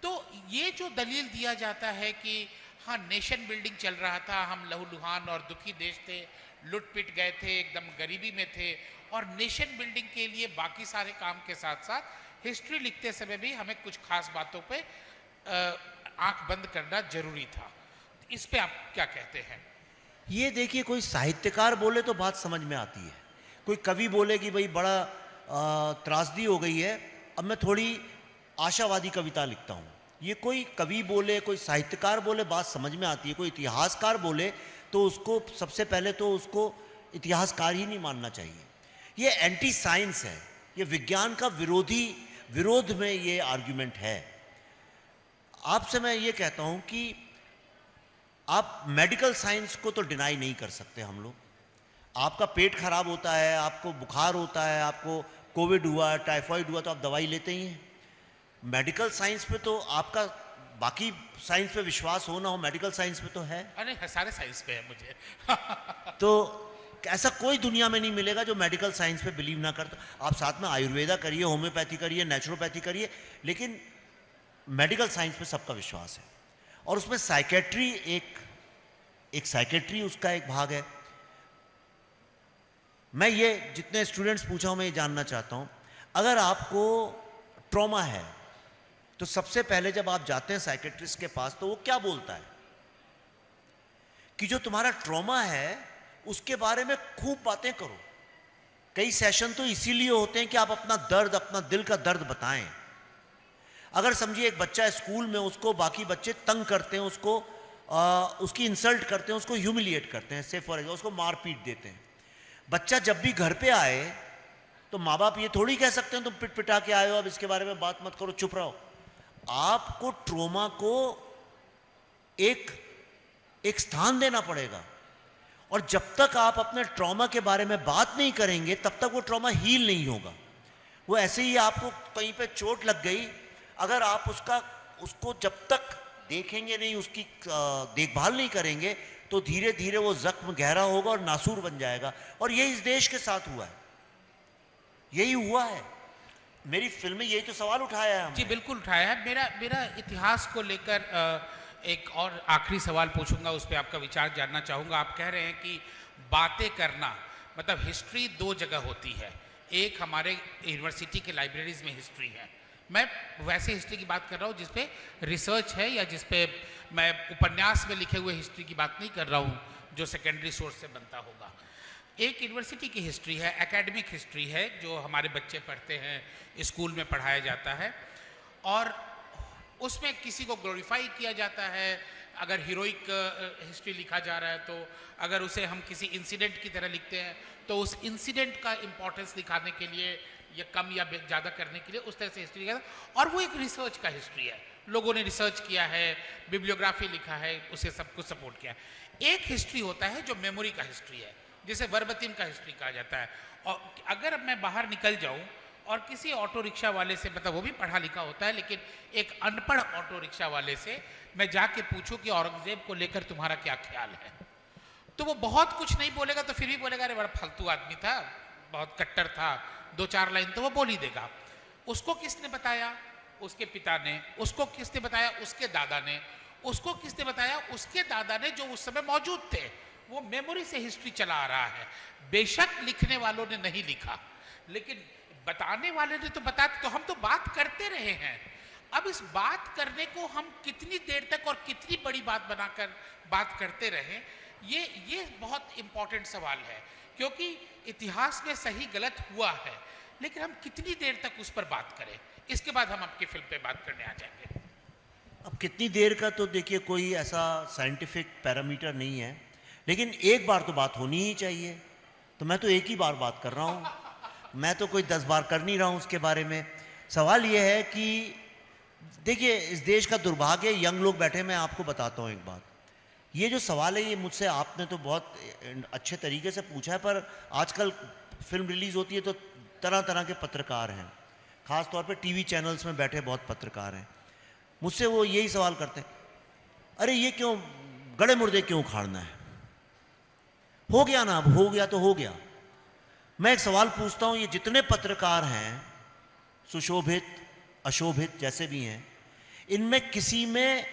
तो ये जो दलील दिया जाता है कि हाँ नेशन बिल्डिंग चल रहा था, हम लहूलुहान और दुखी देश थे, लुट पिट गए थे, एकदम गरीबी में थे, और नेशन बिल्डिंग के लिए बाकी सारे काम के साथ साथ हिस्ट्री लिखते समय भी हमें कुछ खास बातों पे आंख बंद करना जरूरी था। इस पे आप क्या कहते हैं? ये देखिए, कोई साहित्यकार बोले तो बात समझ में आती है, कोई कवि बोले कि भाई बड़ा त्रासदी हो गई है, अब मैं थोड़ी आशावादी कविता लिखता हूँ। ये कोई कवि बोले, कोई साहित्यकार बोले, बात समझ में आती है। कोई इतिहासकार बोले तो उसको सबसे पहले तो उसको इतिहासकार ही नहीं मानना चाहिए। ये एंटी साइंस है, ये विज्ञान का विरोध में ये आर्ग्यूमेंट है। आपसे मैं ये कहता हूँ कि आप मेडिकल साइंस को तो डिनाई नहीं कर सकते हम लोग। आपका पेट खराब होता है, आपको बुखार होता है, आपको कोविड हुआ, टाइफाइड हुआ, तो आप दवाई लेते ही हैं। मेडिकल साइंस पे तो आपका, बाकी साइंस पे विश्वास हो ना हो, मेडिकल साइंस पे तो है। अरे सारे साइंस पे है मुझे। तो ऐसा कोई दुनिया में नहीं मिलेगा जो मेडिकल साइंस पे बिलीव ना करता। आप साथ में आयुर्वेदा करिए, होम्योपैथी करिए, नेचुरोपैथी करिए, लेकिन मेडिकल साइंस पे सबका विश्वास है। और उसमें साइकेट्री एक साइकेट्री उसका एक भाग है। मैं ये जितने स्टूडेंट्स पूछा हूं, मैं ये जानना चाहता हूं, अगर आपको ट्रॉमा है तो सबसे पहले जब आप जाते हैं साइकेट्रिस्ट के पास तो वो क्या बोलता है कि जो तुम्हारा ट्रॉमा है उसके बारे में खूब बातें करो। कई सेशन तो इसीलिए होते हैं कि आप अपना दर्द, अपना दिल का दर्द बताएं। अगर समझिए एक बच्चा स्कूल में, उसको बाकी बच्चे तंग करते हैं, उसकी इंसल्ट करते हैं, उसको ह्यूमिलिएट करते हैं, से फॉर एग्जाम्पल उसको मार पीट देते हैं। बच्चा जब भी घर पे आए तो माँ बाप ये थोड़ी कह सकते हैं तुम पिट पिटा के आए हो, अब इसके बारे में बात मत करो, चुप रहो। आपको ट्रोमा को एक स्थान देना पड़ेगा, और जब तक आप अपने ट्रॉमा के बारे में बात नहीं करेंगे तब तक वो ट्रॉमा हील नहीं होगा। वो ऐसे ही आपको कहीं पे चोट लग गई, अगर आप उसको जब तक देखेंगे नहीं, उसकी देखभाल नहीं करेंगे, तो धीरे धीरे वो जख्म गहरा होगा और नासूर बन जाएगा। और यही इस देश के साथ हुआ है, यही हुआ है। मेरी फिल्म में यही तो सवाल उठाया है हमने। जी बिल्कुल उठाया है। मेरा इतिहास को लेकर एक और आखिरी सवाल पूछूंगा, उस पर आपका विचार जानना चाहूँगा। आप कह रहे हैं कि बातें करना, मतलब हिस्ट्री दो जगह होती है, एक हमारे यूनिवर्सिटी के लाइब्रेरीज में हिस्ट्री है, मैं वैसे हिस्ट्री की बात कर रहा हूँ जिस पे रिसर्च है, या जिस पे मैं उपन्यास में लिखे हुए हिस्ट्री की बात नहीं कर रहा हूँ जो सेकेंडरी सोर्स से बनता होगा। एक यूनिवर्सिटी की हिस्ट्री है, एकेडमिक हिस्ट्री है, जो हमारे बच्चे पढ़ते हैं, स्कूल में पढ़ाया जाता है, और उसमें किसी को ग्लोरीफाई किया जाता है। अगर हीरोइक हिस्ट्री लिखा जा रहा है तो अगर उसे हम किसी इंसिडेंट की तरह लिखते हैं तो उस इंसिडेंट का इम्पोर्टेंस दिखाने के लिए या कम या ज़्यादा करने के लिए उस तरह से हिस्ट्री लिखा है। और वो एक रिसर्च का हिस्ट्री है, लोगों ने रिसर्च किया है, बिब्लियोग्राफी लिखा है, उसे सब कुछ सपोर्ट किया है। एक हिस्ट्री होता है जो मेमोरी का हिस्ट्री है, जिसे वर्बतिम का हिस्ट्री कहा जाता है। और अगर मैं बाहर निकल जाऊं और किसी ऑटो रिक्शा वाले से, मतलब वो भी पढ़ा लिखा होता है लेकिन एक अनपढ़ ऑटो रिक्शा वाले से मैं जाके पूछूं कि औरंगजेब को लेकर तुम्हारा क्या ख्याल है, तो वो बहुत कुछ नहीं बोलेगा, तो फिर भी बोलेगा अरे बड़ा फालतू आदमी था, बहुत कट्टर था, दो चार लाइन तो वो बोल ही देगा। उसको किसने बताया? उसके पिता ने। उसको किसने बताया? उसके दादा ने। उसको किसने बताया? उसके दादा ने, जो उस समय मौजूद थे। वो मेमोरी से हिस्ट्री चला आ रहा है। बेशक लिखने वालों ने नहीं लिखा, लेकिन बताने वाले ने तो बताया, तो हम तो बात करते रहे हैं। अब इस बात करने को हम कितनी देर तक और कितनी बड़ी बात बनाकर बात करते रहें, ये बहुत इंपॉर्टेंट सवाल है, क्योंकि इतिहास में सही गलत हुआ है, लेकिन हम कितनी देर तक उस पर बात करें। इसके बाद हम आपकी फिल्म पे बात करने आ जाएंगे। अब कितनी देर का तो देखिए कोई ऐसा साइंटिफिक पैरामीटर नहीं है, लेकिन एक बार तो बात होनी ही चाहिए। तो मैं तो एक ही बार बात कर रहा हूँ, मैं तो कोई 10 बार कर नहीं रहा हूँ उसके बारे में। सवाल ये है कि देखिए, इस देश का दुर्भाग्य, यंग लोग बैठे, मैं आपको बताता हूँ एक बात। ये जो सवाल है ये मुझसे आपने तो बहुत अच्छे तरीके से पूछा है, पर आजकल फिल्म रिलीज़ होती है तो तरह तरह के पत्रकार हैं, ख़ास तौर पे टीवी चैनल्स में बैठे बहुत पत्रकार हैं, मुझसे वो यही सवाल करते हैं, अरे ये क्यों गड़े मुर्दे क्यों उखाड़ना है, हो गया ना, अब हो गया तो हो गया। मैं एक सवाल पूछता हूँ, ये जितने पत्रकार हैं, सुशोभित अशोभित जैसे भी हैं, इनमें किसी में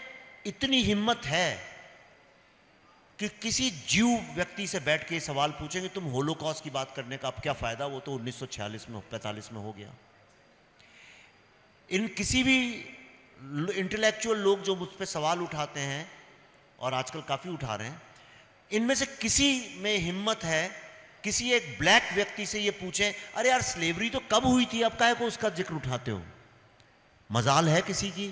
इतनी हिम्मत है कि किसी जीव व्यक्ति से बैठ के सवाल पूछेंगे तुम होलोकॉस्ट की बात करने का अब क्या फ़ायदा, वो तो 1946 में 45 में हो गया। इन किसी भी इंटेलेक्चुअल लोग जो मुझ पर सवाल उठाते हैं, और आजकल काफ़ी उठा रहे हैं, इनमें से किसी में हिम्मत है किसी एक ब्लैक व्यक्ति से ये पूछें, अरे यार स्लेवरी तो कब हुई थी, अब काहे को उसका जिक्र उठाते हो? मजाल है किसी की?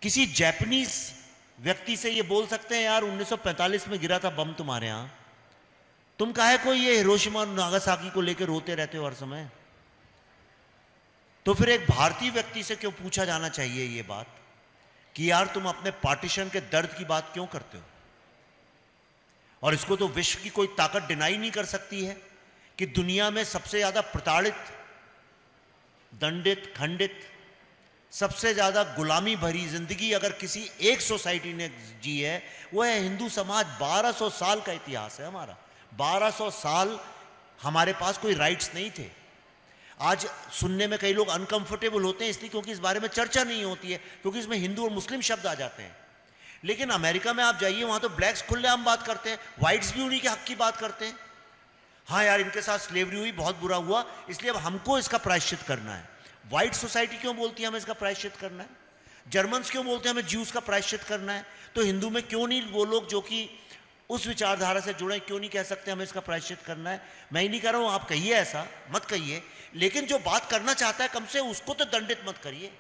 किसी जापानीज व्यक्ति से ये बोल सकते हैं, यार 1945 में गिरा था बम तुम्हारे यहां, तुम काहे को ये हिरोशिमा और नागासाकी को लेकर रोते रहते हो हर समय? तो फिर एक भारतीय व्यक्ति से क्यों पूछा जाना चाहिए ये बात कि यार तुम अपने पार्टीशन के दर्द की बात क्यों करते हो? और इसको तो विश्व की कोई ताकत डिनाई नहीं कर सकती है कि दुनिया में सबसे ज्यादा प्रताड़ित, दंडित, खंडित, सबसे ज्यादा गुलामी भरी जिंदगी अगर किसी एक सोसाइटी ने जी है वो है हिंदू समाज। 1200 साल का इतिहास है हमारा। 1200 साल हमारे पास कोई राइट्स नहीं थे। आज सुनने में कई लोग अनकंफर्टेबल होते हैं इसलिए क्योंकि इस बारे में चर्चा नहीं होती है, क्योंकि इसमें हिंदू और मुस्लिम शब्द आ जाते हैं। लेकिन अमेरिका में आप जाइए, वहां तो ब्लैक्स खुलेआम बात करते हैं, व्हाइट्स भी उन्हीं के हक की बात करते हैं। हाँ यार इनके साथ स्लेवरी हुई, बहुत बुरा हुआ, इसलिए अब हमको इसका प्रायश्चित करना है। व्हाइट सोसाइटी क्यों बोलती है हमें इसका प्रायश्चित करना है? जर्मन्स क्यों बोलते हैं हमें ज्यूज का प्रायश्चित करना है? तो हिंदू में क्यों नहीं वो लोग जो कि उस विचारधारा से जुड़े क्यों नहीं कह सकते हमें इसका प्रायश्चित करना है? मैं ही नहीं कह रहा हूं, आप कहिए, ऐसा मत कहिए, लेकिन जो बात करना चाहता है कम से उसको तो दंडित मत करिए।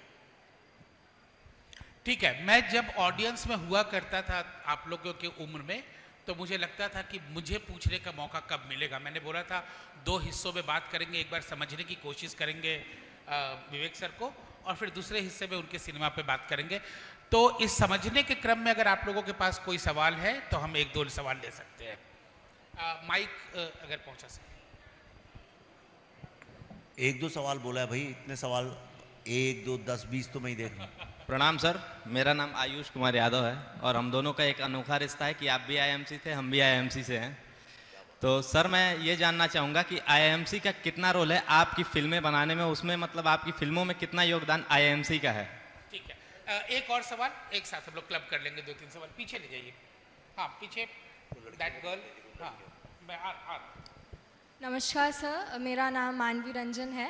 ठीक है, मैं जब ऑडियंस में हुआ करता था आप लोगों की उम्र में, तो मुझे लगता था कि मुझे पूछने का मौका कब मिलेगा। मैंने बोला था 2 हिस्सों में बात करेंगे, एक बार समझने की कोशिश करेंगे विवेक सर को, और फिर दूसरे हिस्से में उनके सिनेमा पे बात करेंगे। तो इस समझने के क्रम में अगर आप लोगों के पास कोई सवाल है तो हम 1-2 सवाल ले सकते हैं। माइक अगर पहुंचा सके। 1-2 सवाल बोला है भाई, इतने सवाल 1, 2, 10, 20 तो मैं ही देख लूं। प्रणाम सर, मेरा नाम आयुष कुमार यादव है और हम दोनों का एक अनोखा रिश्ता है कि आप भी आईएमसी थे, हम भी आईएमसी से हैं। तो सर मैं ये जानना चाहूँगा कि आईएमसी का कितना रोल है आपकी फिल्में बनाने में, उसमें मतलब आपकी फिल्मों में कितना योगदान आईएमसी का है? ठीक है, एक और सवाल, एक साथ हम लोग क्लब कर लेंगे। 2-3 सवाल पीछे ले जाइए। हाँ पीछे, दैट गर्ल। हाँ मैं नमस्कार सर, मेरा नाम मानवी रंजन है।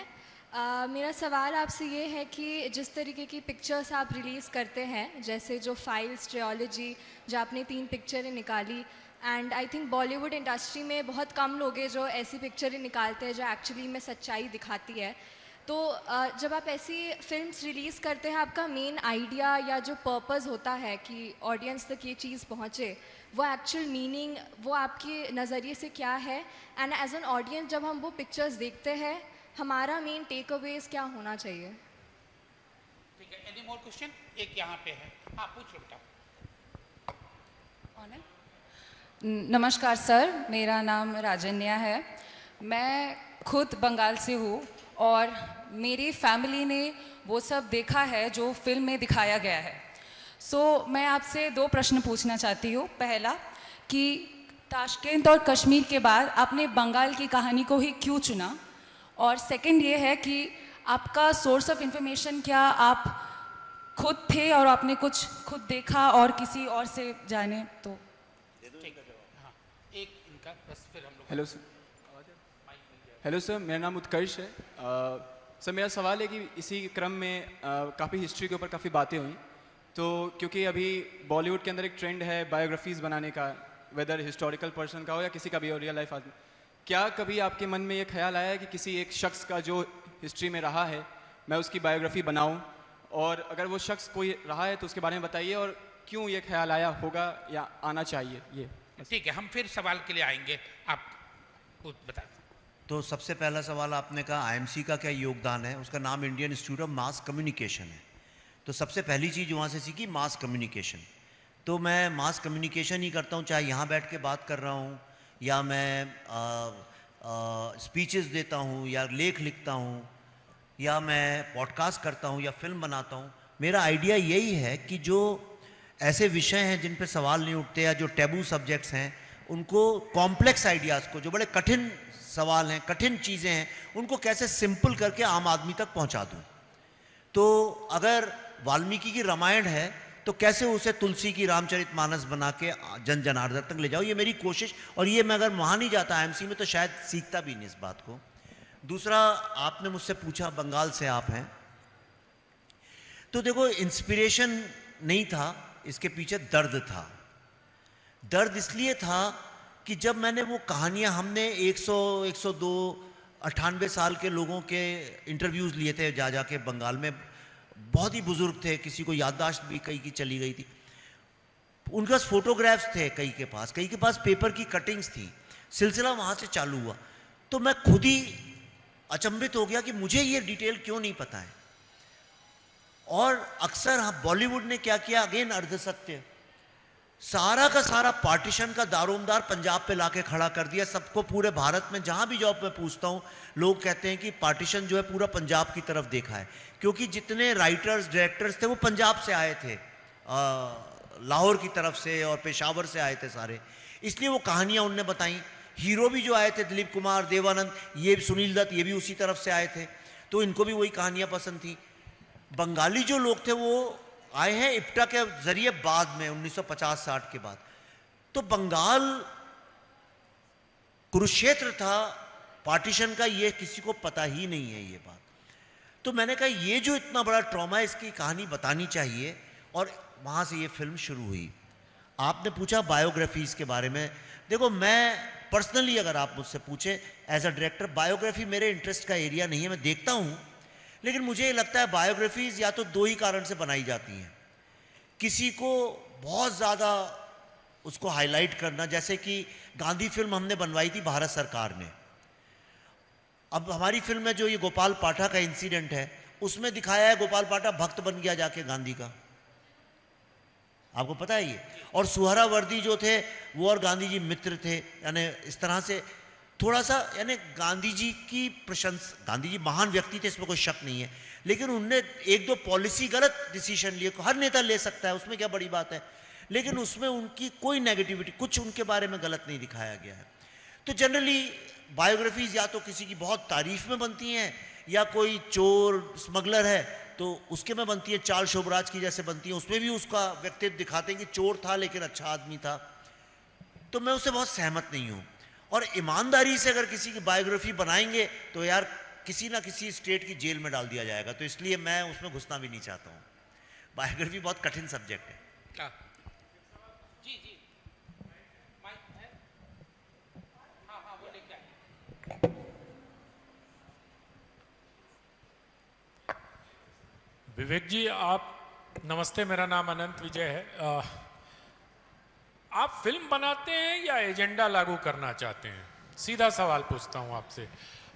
मेरा सवाल आपसे ये है कि जिस तरीके की पिक्चर्स आप रिलीज़ करते हैं, जैसे जो फाइल्स ट्रियोलॉजी, जो आपने 3 पिक्चरें निकाली, and I think Bollywood industry में बहुत कम लोग हैं जो ऐसी पिक्चरें निकालते हैं जो एक्चुअली में सच्चाई दिखाती है। तो जब आप ऐसी फिल्म्स रिलीज़ करते हैं, आपका मेन आइडिया या जो पर्पस होता है कि ऑडियंस तक ये चीज़ पहुँचे, वो एक्चुअल मीनिंग वो आपके नज़रिए से क्या है? एंड एज एन ऑडियंस जब हम वो पिक्चर्स देखते हैं, हमारा मेन टेक अवेज क्या होना चाहिए? ठीक है, एनी मोर क्वेश्चन? एक यहाँ पे है, हाँ पूछ लो बेटा। नमस्कार सर, मेरा नाम राजन्या है। मैं खुद बंगाल से हूँ और मेरी फैमिली ने वो सब देखा है जो फिल्म में दिखाया गया है। मैं आपसे 2 प्रश्न पूछना चाहती हूँ। पहला कि ताशकंद और कश्मीर के बाद आपने बंगाल की कहानी को ही क्यों चुना? और सेकंड ये है कि आपका सोर्स ऑफ इंफॉर्मेशन, क्या आप खुद थे और आपने कुछ खुद देखा और किसी और से जाने? तो हाँ, एक इनका बस फिर हम लोग। Hello sir. हेलो सर, मेरा नाम उत्कर्ष है। सर मेरा सवाल है कि इसी क्रम में काफ़ी हिस्ट्री के ऊपर काफ़ी बातें हुई, तो क्योंकि अभी बॉलीवुड के अंदर एक ट्रेंड है बायोग्राफीज़ बनाने का, वेदर हिस्टोरिकल पर्सन का हो या किसी का भी हो, रियल लाइफ आदमी, क्या कभी आपके मन में ये ख्याल आया कि किसी एक शख्स का जो हिस्ट्री में रहा है मैं उसकी बायोग्राफी बनाऊं? और अगर वो शख्स कोई रहा है तो उसके बारे में बताइए, और क्यों ये ख्याल आया होगा या आना चाहिए ये? ठीक है, हम फिर सवाल के लिए आएंगे, आप बता दें। तो सबसे पहला सवाल आपने कहा आईएमसी का क्या योगदान है। उसका नाम Indian institute of mass communication है। तो सबसे पहली चीज़ वहाँ से सीखी मास कम्युनिकेशन। तो मैं मास कम्युनिकेशन ही करता हूँ, चाहे यहाँ बैठ के बात कर रहा हूँ या मैं स्पीचेस देता हूँ या लेख लिखता हूँ या मैं पॉडकास्ट करता हूँ या फिल्म बनाता हूँ। मेरा आइडिया यही है कि जो ऐसे विषय हैं जिन पे सवाल नहीं उठते या जो टैबू सब्जेक्ट्स हैं, उनको कॉम्प्लेक्स आइडियाज़ को, जो बड़े कठिन सवाल हैं, कठिन चीज़ें हैं, उनको कैसे सिंपल करके आम आदमी तक पहुँचा दूँ। तो अगर वाल्मीकि की रामायण है तो कैसे उसे तुलसी की रामचरितमानस बना के जन जनार्दन तक ले जाओ, ये मेरी कोशिश। और ये मैं अगर वहाँ नहीं जाता आईएमसी में तो शायद सीखता भी नहीं इस बात को। दूसरा, आपने मुझसे पूछा बंगाल से आप हैं, तो देखो इंस्पिरेशन नहीं था, इसके पीछे दर्द था। दर्द इसलिए था कि जब मैंने वो कहानियाँ, हमने 100, 102, 98 साल के लोगों के इंटरव्यूज़ लिए थे जा जाके बंगाल में, बहुत ही बुजुर्ग थे, किसी को याददाश्त भी कई की चली गई थी, उनके पास फोटोग्राफ्स थे, कई के पास पेपर की कटिंग्स थी, सिलसिला वहाँ से चालू हुआ। तो मैं खुद ही अचंभित हो गया कि मुझे ये डिटेल क्यों नहीं पता है। और अक्सर बॉलीवुड ने क्या किया, अगेन अर्धसत्य, सारा का सारा पार्टीशन का दारोमदार पंजाब पे लाके खड़ा कर दिया सबको। पूरे भारत में जहां भी जॉब में पूछता हूं, लोग कहते हैं कि पार्टीशन जो है पूरा पंजाब की तरफ देखा है, क्योंकि जितने राइटर्स डायरेक्टर्स थे वो पंजाब से आए थे, लाहौर की तरफ से और पेशावर से आए थे सारे, इसलिए वो कहानियां उनने बताई। हीरो भी जो आए थे, दिलीप कुमार, देवानंद, ये सुनील दत्त, ये भी उसी तरफ से आए थे, तो इनको भी वही कहानियां पसंद थी। बंगाली जो लोग थे वो आए हैं इप्टा के जरिए बाद में 1950-60 के बाद। तो बंगाल कुरुक्षेत्र था पार्टीशन का, ये किसी को पता ही नहीं है ये बात। तो मैंने कहा ये जो इतना बड़ा ट्रॉमा है, इसकी कहानी बतानी चाहिए, और वहां से ये फिल्म शुरू हुई। आपने पूछा बायोग्राफीज के बारे में, देखो मैं पर्सनली अगर आप मुझसे पूछे एज अ डायरेक्टर, बायोग्राफी मेरे इंटरेस्ट का एरिया नहीं है, मैं देखता हूं, लेकिन मुझे ये लगता है बायोग्राफीज या तो दो ही कारण से बनाई जाती हैं। किसी को बहुत ज़्यादा उसको हाईलाइट करना, जैसे कि गांधी फिल्म हमने बनवाई थी भारत सरकार ने, अब हमारी फिल्म में जो ये गोपाल पाठा का इंसिडेंट है, उसमें दिखाया है गोपाल पाठा भक्त बन गया जाके गांधी का, आपको पता है ये। और सुहरावर्दी जो थे वो और गांधी जी मित्र थे, यानी इस तरह से थोड़ा सा, यानी गांधी जी की प्रशंसा, गांधी जी महान व्यक्ति थे, इसमें कोई शक नहीं है, लेकिन उनने एक दो पॉलिसी गलत डिसीजन लिए, हर नेता ले सकता है, उसमें क्या बड़ी बात है, लेकिन उसमें उनकी कोई नेगेटिविटी, कुछ उनके बारे में गलत नहीं दिखाया गया है। तो जनरली बायोग्राफीज या तो किसी की बहुत तारीफ में बनती हैं, या कोई चोर स्मगलर है तो उसके में बनती है, चार्ल्स शोभराज की जैसे बनती है, उसमें भी उसका व्यक्तित्व दिखाते हैं कि चोर था लेकिन अच्छा आदमी था। तो मैं उससे बहुत सहमत नहीं हूँ। और ईमानदारी से अगर किसी की बायोग्राफी बनाएंगे तो यार किसी ना किसी स्टेट की जेल में डाल दिया जाएगा, तो इसलिए मैं उसमें घुसना भी नहीं चाहता हूँ। बायोग्राफी बहुत कठिन सब्जेक्ट है। जी जी, माइक है? हाँ वो लेके आइए। विवेक जी, आप नमस्ते, मेरा नाम अनंत विजय है। आप फिल्म बनाते हैं या एजेंडा लागू करना चाहते हैं? सीधा सवाल पूछता हूं आपसे।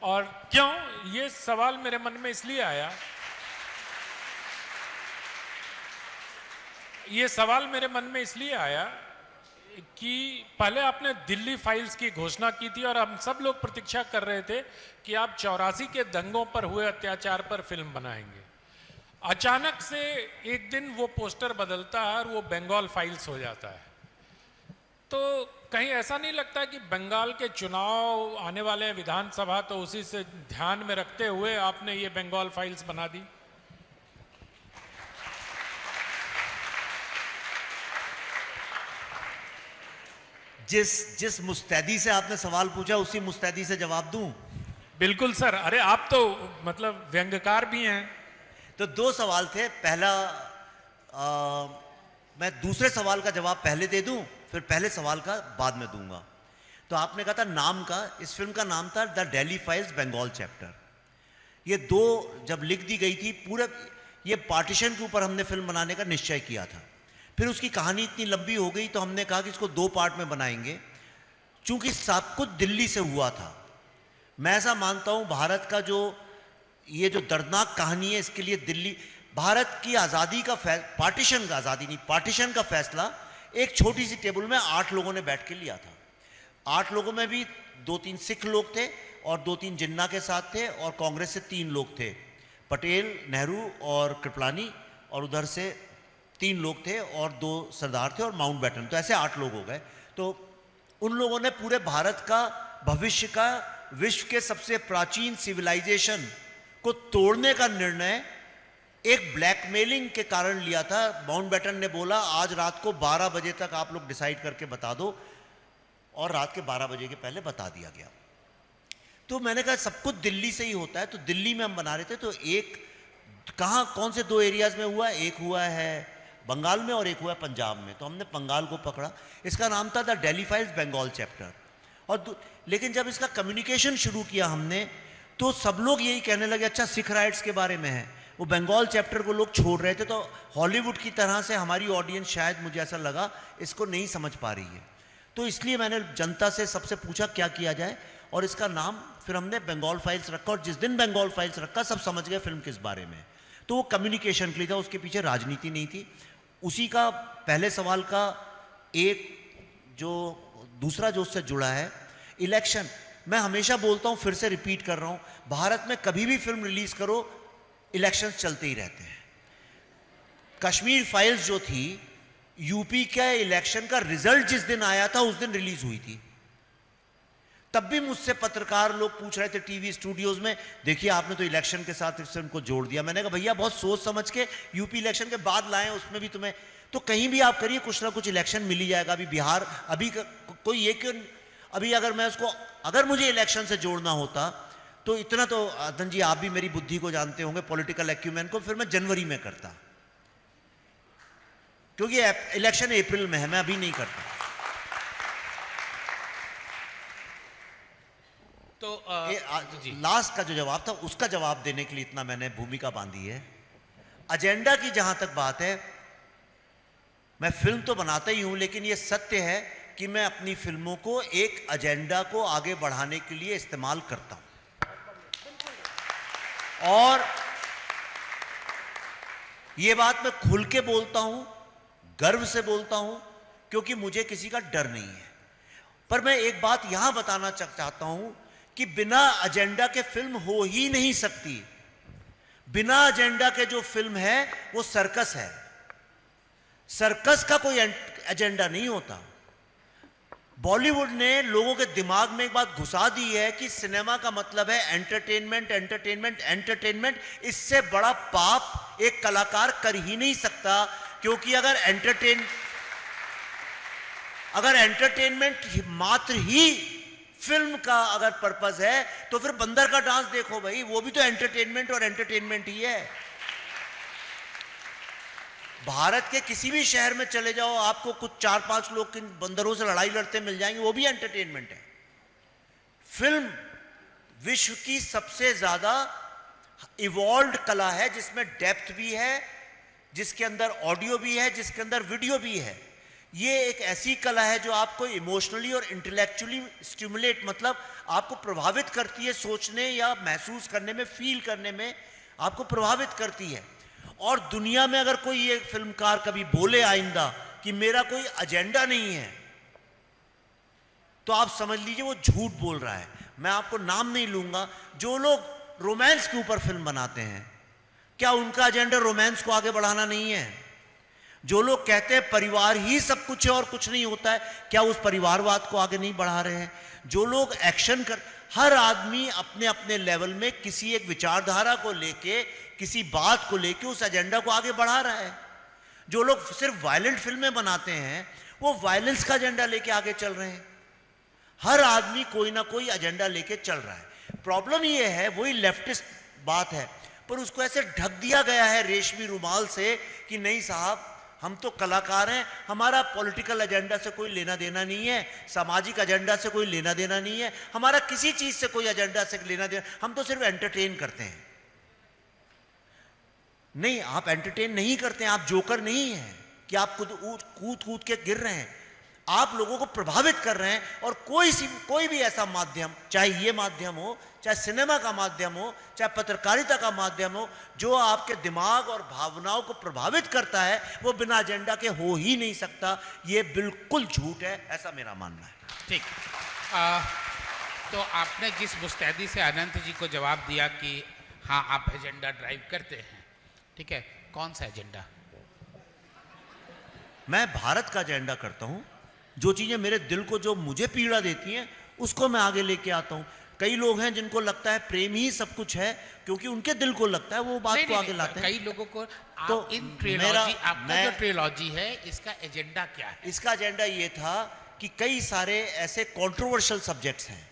और क्यों? ये सवाल मेरे मन में इसलिए आया, ये सवाल मेरे मन में इसलिए आया कि पहले आपने दिल्ली फाइल्स की घोषणा की थी और हम सब लोग प्रतीक्षा कर रहे थे कि आप 84 के दंगों पर हुए अत्याचार पर फिल्म बनाएंगे। अचानक से एक दिन वो पोस्टर बदलता है और वो बंगाल फाइल्स हो जाता है। तो कहीं ऐसा नहीं लगता कि बंगाल के चुनाव आने वाले हैं, विधानसभा, तो उसी से ध्यान में रखते हुए आपने ये बंगाल फाइल्स बना दी? जिस मुस्तैदी से आपने सवाल पूछा उसी मुस्तैदी से जवाब दूं? बिल्कुल सर। अरे आप तो मतलब व्यंग्यकार भी हैं। तो दो सवाल थे, पहला मैं दूसरे सवाल का जवाब पहले दे दूं, फिर पहले सवाल का बाद में दूंगा। तो आपने कहा था नाम का, इस फिल्म का नाम था the Delhi files Bengal chapter. ये दो जब लिख दी गई थी, पूरा ये पार्टीशन के ऊपर हमने फिल्म बनाने का निश्चय किया था। फिर उसकी कहानी इतनी लंबी हो गई तो हमने कहा कि इसको दो पार्ट में बनाएंगे, चूंकि सब कुछ दिल्ली से हुआ था। मैं ऐसा मानता हूं भारत का जो ये जो दर्दनाक कहानी है, इसके लिए दिल्ली, भारत की आज़ादी का पार्टीशन का, आज़ादी नहीं, पार्टीशन का फैसला एक छोटी सी टेबल में 8 लोगों ने बैठ के लिया था। 8 लोगों में भी 2-3 सिख लोग थे और 2-3 जिन्ना के साथ थे, और कांग्रेस से 3 लोग थे, पटेल, नेहरू और कृपलानी, और उधर से 3 लोग थे और 2 सरदार थे और माउंटबेटन। तो ऐसे 8 लोग हो गए। तो उन लोगों ने पूरे भारत का भविष्य का, विश्व के सबसे प्राचीन सिविलाइजेशन को तोड़ने का निर्णय एक ब्लैकमेलिंग के कारण लिया था। माउंटबेटन ने बोला आज रात को 12 बजे तक आप लोग डिसाइड करके बता दो, और रात के 12 बजे के पहले बता दिया गया। तो मैंने कहा सब कुछ दिल्ली से ही होता है, तो दिल्ली में हम बना रहे थे। तो एक कहाँ कौन से 2 एरियाज में हुआ, एक हुआ है बंगाल में और एक हुआ है पंजाब में। तो हमने बंगाल को पकड़ा, इसका नाम था the Delhi files Bengal chapter. और लेकिन जब इसका कम्युनिकेशन शुरू किया हमने, तो सब लोग यही कहने लगे अच्छा सिख राइट्स के बारे में है। वो बंगाल चैप्टर को लोग छोड़ रहे थे। तो हॉलीवुड की तरह से हमारी ऑडियंस शायद, मुझे ऐसा लगा, इसको नहीं समझ पा रही है। तो इसलिए मैंने जनता से सबसे पूछा क्या किया जाए, और इसका नाम फिर हमने बंगाल फाइल्स रखा। और जिस दिन बंगाल फाइल्स रखा सब समझ गए फिल्म किस बारे में। तो वो कम्युनिकेशन के लिए था, उसके पीछे राजनीति नहीं थी। उसी का पहले सवाल का एक जो दूसरा जो उससे जुड़ा है, इलेक्शन। मैं हमेशा बोलता हूं, फिर से रिपीट कर रहा हूं, भारत में कभी भी फिल्म रिलीज करो इलेक्शंस चलते ही रहते हैं। कश्मीर फाइल्स जो थी, यूपी के इलेक्शन का रिजल्ट जिस दिन आया था उस दिन रिलीज हुई थी। तब भी मुझसे पत्रकार लोग पूछ रहे थे टीवी स्टूडियोज में, देखिए आपने तो इलेक्शन के साथ इस फिल्म को जोड़ दिया। मैंने कहा भैया बहुत सोच समझ के यूपी इलेक्शन के बाद लाए, उसमें भी तुम्हें तो कहीं भी आप करिए कुछ ना कुछ इलेक्शन मिल ही जाएगा। अभी बिहार, अभी कोई ये क्यों, अभी अगर मैं उसको, अगर मुझे इलेक्शन से जोड़ना होता तो इतना तो अदन जी आप भी मेरी बुद्धि को जानते होंगे, पॉलिटिकल एक्यूमेन को, फिर मैं जनवरी में करता, क्योंकि इलेक्शन अप्रैल में है, मैं अभी नहीं करता। तो लास्ट का जो जवाब था उसका जवाब देने के लिए इतना मैंने भूमिका बांधी है। एजेंडा की जहां तक बात है, मैं फिल्म तो बनाता ही हूं, लेकिन यह सत्य है कि मैं अपनी फिल्मों को एक एजेंडा को आगे बढ़ाने के लिए इस्तेमाल करता हूं। और यह बात मैं खुल के बोलता हूं, गर्व से बोलता हूं, क्योंकि मुझे किसी का डर नहीं है। पर मैं एक बात यहां बताना चाहता हूं कि बिना एजेंडा के फिल्म हो ही नहीं सकती। बिना एजेंडा के जो फिल्म है वो सर्कस है। सर्कस का कोई एजेंडा नहीं होता। बॉलीवुड ने लोगों के दिमाग में एक बात घुसा दी है कि सिनेमा का मतलब है एंटरटेनमेंट, एंटरटेनमेंट, एंटरटेनमेंट। इससे बड़ा पाप एक कलाकार कर ही नहीं सकता, क्योंकि अगर एंटरटेनमेंट मात्र ही फिल्म का अगर पर्पस है, तो फिर बंदर का डांस देखो भाई, वो भी तो एंटरटेनमेंट और एंटरटेनमेंट ही है। भारत के किसी भी शहर में चले जाओ, आपको कुछ 4-5 लोग किन बंदरों से लड़ाई लड़ते मिल जाएंगे, वो भी एंटरटेनमेंट है। फिल्म विश्व की सबसे ज्यादा इवॉल्व्ड कला है, जिसमें डेप्थ भी है, जिसके अंदर ऑडियो भी है, जिसके अंदर वीडियो भी है। ये एक ऐसी कला है जो आपको इमोशनली और इंटेलेक्चुअली स्टिमुलेट, मतलब आपको प्रभावित करती है, सोचने या महसूस करने में, फील करने में आपको प्रभावित करती है। और दुनिया में अगर कोई ये फिल्मकार कभी बोले आइंदा कि मेरा कोई एजेंडा नहीं है, तो आप समझ लीजिए वो झूठ बोल रहा है। मैं आपको नाम नहीं लूंगा। जो लोग रोमांस के ऊपर फिल्म बनाते हैं, क्या उनका एजेंडा रोमांस को आगे बढ़ाना नहीं है? जो लोग कहते हैं परिवार ही सब कुछ है और कुछ नहीं होता है, क्या उस परिवारवाद को आगे नहीं बढ़ा रहे हैं? जो लोग एक्शन कर, हर आदमी अपने अपने लेवल में किसी एक विचारधारा को लेके, किसी बात को लेके उस एजेंडा को आगे बढ़ा रहा है। जो लोग सिर्फ वायलेंट फिल्में बनाते हैं, वो वायलेंस का एजेंडा लेके आगे चल रहे हैं। हर आदमी कोई ना कोई एजेंडा लेके चल रहा है। प्रॉब्लम ये है, वही लेफ्टिस्ट बात है, पर उसको ऐसे ढक दिया गया है रेशमी रुमाल से कि नहीं साहब, हम तो कलाकार हैं, हमारा पॉलिटिकल एजेंडा से कोई लेना देना नहीं है, सामाजिक एजेंडा से कोई लेना देना नहीं है, हमारा किसी चीज से कोई एजेंडा से लेना देना, हम तो सिर्फ एंटरटेन करते हैं। नहीं, आप एंटरटेन नहीं करते हैं, आप जोकर नहीं हैं कि आप कूद कूद के गिर रहे हैं। आप लोगों को प्रभावित कर रहे हैं। और कोई भी ऐसा माध्यम, चाहे ये माध्यम हो, चाहे सिनेमा का माध्यम हो, चाहे पत्रकारिता का माध्यम हो, जो आपके दिमाग और भावनाओं को प्रभावित करता है, वो बिना एजेंडा के हो ही नहीं सकता। ये बिल्कुल झूठ है, ऐसा मेरा मानना है। ठीक। तो आपने जिस मुस्तैदी से अनंत जी को जवाब दिया कि हाँ आप एजेंडा ड्राइव करते हैं, ठीक है, कौन सा एजेंडा? मैं भारत का एजेंडा करता हूं। जो चीजें मेरे दिल को, जो मुझे पीड़ा देती हैं, उसको मैं आगे लेके आता हूं। कई लोग हैं जिनको लगता है प्रेम ही सब कुछ है, क्योंकि उनके दिल को लगता है, वो बात को आगे लाते हैं। कई लोगों को तो इन ट्रिलॉजी, आपका जो ट्रिलॉजी है, इसका एजेंडा क्या है? इसका एजेंडा ये था कि कई सारे ऐसे कंट्रोवर्शियल सब्जेक्ट्स हैं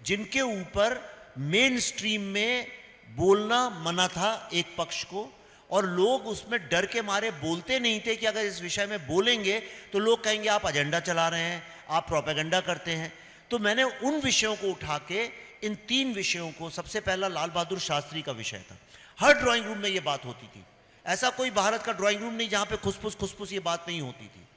जिनके ऊपर मेन स्ट्रीम में बोलना मना था एक पक्ष को, और लोग उसमें डर के मारे बोलते नहीं थे कि अगर इस विषय में बोलेंगे तो लोग कहेंगे आप एजेंडा चला रहे हैं, आप प्रोपेगेंडा करते हैं। तो मैंने उन विषयों को उठा के इन 3 विषयों को, सबसे पहला लाल बहादुर शास्त्री का विषय था। हर ड्राइंग रूम में ये बात होती थी, ऐसा कोई भारत का ड्राइंग रूम नहीं जहां पे खुसफुस ये बात नहीं होती थी,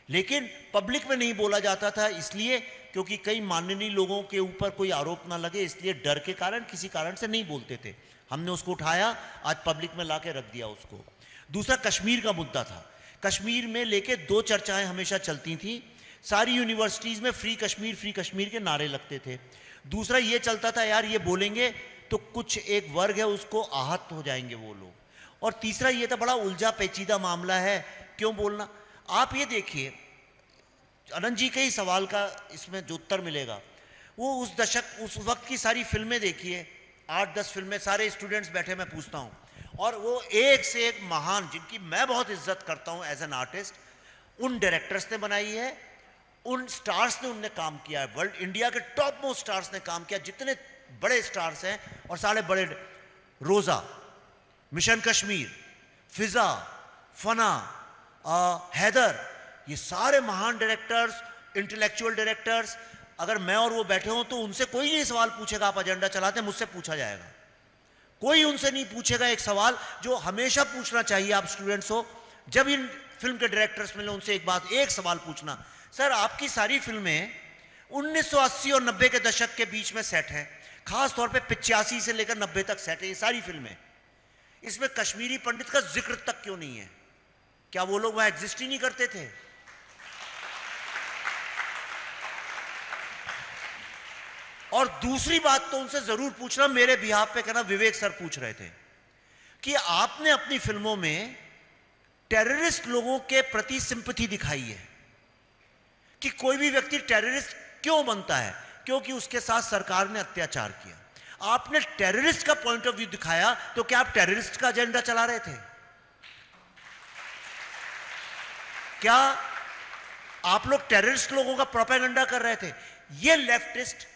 लेकिन पब्लिक में नहीं बोला जाता था, इसलिए क्योंकि कई माननीय लोगों के ऊपर कोई आरोप ना लगे, इसलिए डर के कारण किसी कारण से नहीं बोलते थे। हमने उसको उठाया, आज पब्लिक में लाके रख दिया उसको। दूसरा कश्मीर का मुद्दा था। कश्मीर में लेके 2 चर्चाएं हमेशा चलती थी। सारी यूनिवर्सिटीज में फ्री कश्मीर के नारे लगते थे। दूसरा ये चलता था यार ये बोलेंगे तो कुछ एक वर्ग है उसको आहत हो जाएंगे वो लोग। और तीसरा ये था बड़ा उलझा पेचीदा मामला है, क्यों बोलना। आप ये देखिए, अनंत जी के ही सवाल का इसमें जो उत्तर मिलेगा, वो उस दशक उस वक्त की सारी फिल्में देखिए, 8-10 फिल्में, सारे स्टूडेंट्स बैठे मैं पूछता हूँ, और वो एक से एक महान, जिनकी मैं बहुत इज्जत करता हूँ एज एन आर्टिस्ट, उन डायरेक्टर्स ने बनाई है, उन स्टार्स ने उनने काम किया है। वर्ल्ड इंडिया के टॉप मोस्ट स्टार्स ने काम किया, जितने बड़े स्टार्स हैं और सारे बड़े, रोजा, मिशन कश्मीर, फिजा, फना, हैदर, ये सारे महान डायरेक्टर्स, इंटेलेक्चुअल डायरेक्टर्स, अगर मैं और वो बैठे हों तो उनसे कोई नहीं सवाल पूछेगा आप एजेंडा चलाते हैं, मुझसे पूछा जाएगा। कोई उनसे नहीं पूछेगा एक सवाल जो हमेशा पूछना चाहिए आप स्टूडेंट्स हो, जब इन फिल्म के डायरेक्टर्स मिले उनसे एक सवाल पूछना, सर आपकी सारी फिल्में 1980 और 90 के दशक के बीच में सेट हैं, खास तौर पे 85 से लेकर 90 तक सेट है ये सारी फिल्में, इसमें कश्मीरी पंडित का जिक्र तक क्यों नहीं है? क्या वो लोग वहां एग्जिस्ट ही नहीं करते थे? और दूसरी बात तो उनसे जरूर पूछना, मेरे बिहाफ पे कहना, विवेक सर पूछ रहे थे कि आपने अपनी फिल्मों में टेररिस्ट लोगों के प्रति सिंपैथी दिखाई है कि कोई भी व्यक्ति टेररिस्ट क्यों बनता है? क्योंकि उसके साथ सरकार ने अत्याचार किया। आपने टेररिस्ट का पॉइंट ऑफ व्यू दिखाया, तो क्या आप टेररिस्ट का एजेंडा चला रहे थे? क्या आप लोग टेररिस्ट लोगों का प्रोपेगेंडा कर रहे थे? ये लेफ्टिस्ट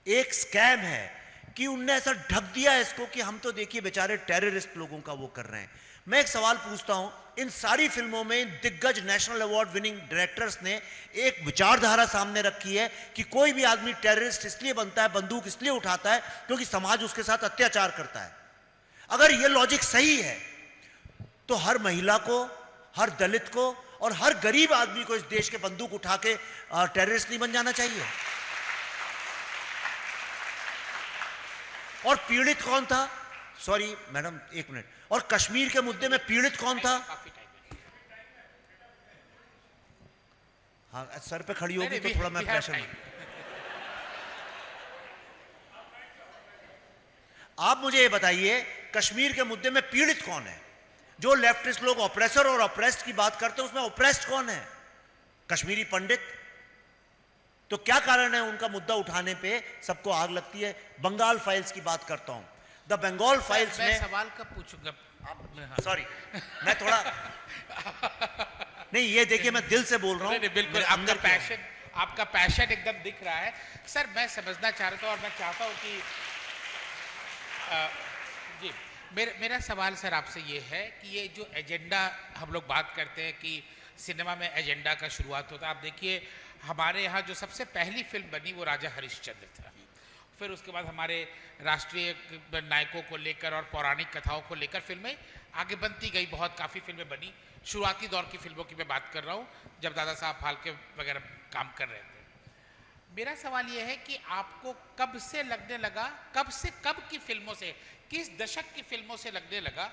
एक स्कैम है कि उनने ऐसा ढक दिया इसको कि हम तो देखिए बेचारे टेररिस्ट लोगों का वो कर रहे हैं। मैं एक सवाल पूछता हूं, इन सारी फिल्मों में दिग्गज नेशनल अवार्ड विनिंग डायरेक्टर्स ने एक विचारधारा सामने रखी है कि कोई भी आदमी टेररिस्ट इसलिए बनता है, बंदूक इसलिए उठाता है क्योंकि समाज उसके साथ अत्याचार करता है। अगर यह लॉजिक सही है तो हर महिला को, हर दलित को और हर गरीब आदमी को इस देश के बंदूक उठा के टेररिस्ट नहीं बन जाना चाहिए। और पीड़ित कौन था? सॉरी मैडम, एक मिनट। और कश्मीर के मुद्दे में पीड़ित कौन था? हाँ, सर पे खड़ी होगी तो थोड़ा मैं प्रेशर में। आप मुझे ये बताइए, कश्मीर के मुद्दे में पीड़ित कौन है? जो लेफ्टिस्ट लोग ऑप्रेसर और ऑप्रेस्ड की बात करते हैं, उसमें ऑप्रेस्ड कौन है? कश्मीरी पंडित। तो क्या कारण है उनका मुद्दा उठाने पे सबको आग लगती है? बंगाल फाइल्स की बात करता हूं, द बंगाल फाइल्स में सवाल कब पूछूंगा? सॉरी, मैं थोड़ा नहीं, ये देखिए मैं दिल से बोल रहा हूँ, बिल्कुल आपका पैशन एकदम दिख रहा है। सर मैं समझना चाह रहा था और मैं चाहता हूँ कि जी मेरा सवाल सर आपसे ये है कि ये जो एजेंडा हम लोग बात करते हैं कि सिनेमा में एजेंडा का शुरुआत होता है, आप देखिए हमारे यहाँ जो सबसे पहली फिल्म बनी वो राजा हरिश्चंद्र था। फिर उसके बाद हमारे राष्ट्रीय नायकों को लेकर और पौराणिक कथाओं को लेकर फिल्में आगे बनती गई, बहुत काफ़ी फिल्में बनी। शुरुआती दौर की फिल्मों की मैं बात कर रहा हूँ, जब दादा साहब फाल्के वगैरह काम कर रहे थे। मेरा सवाल ये है कि आपको कब से लगने लगा, कब की फिल्मों से, किस दशक की फिल्मों से लगने लगा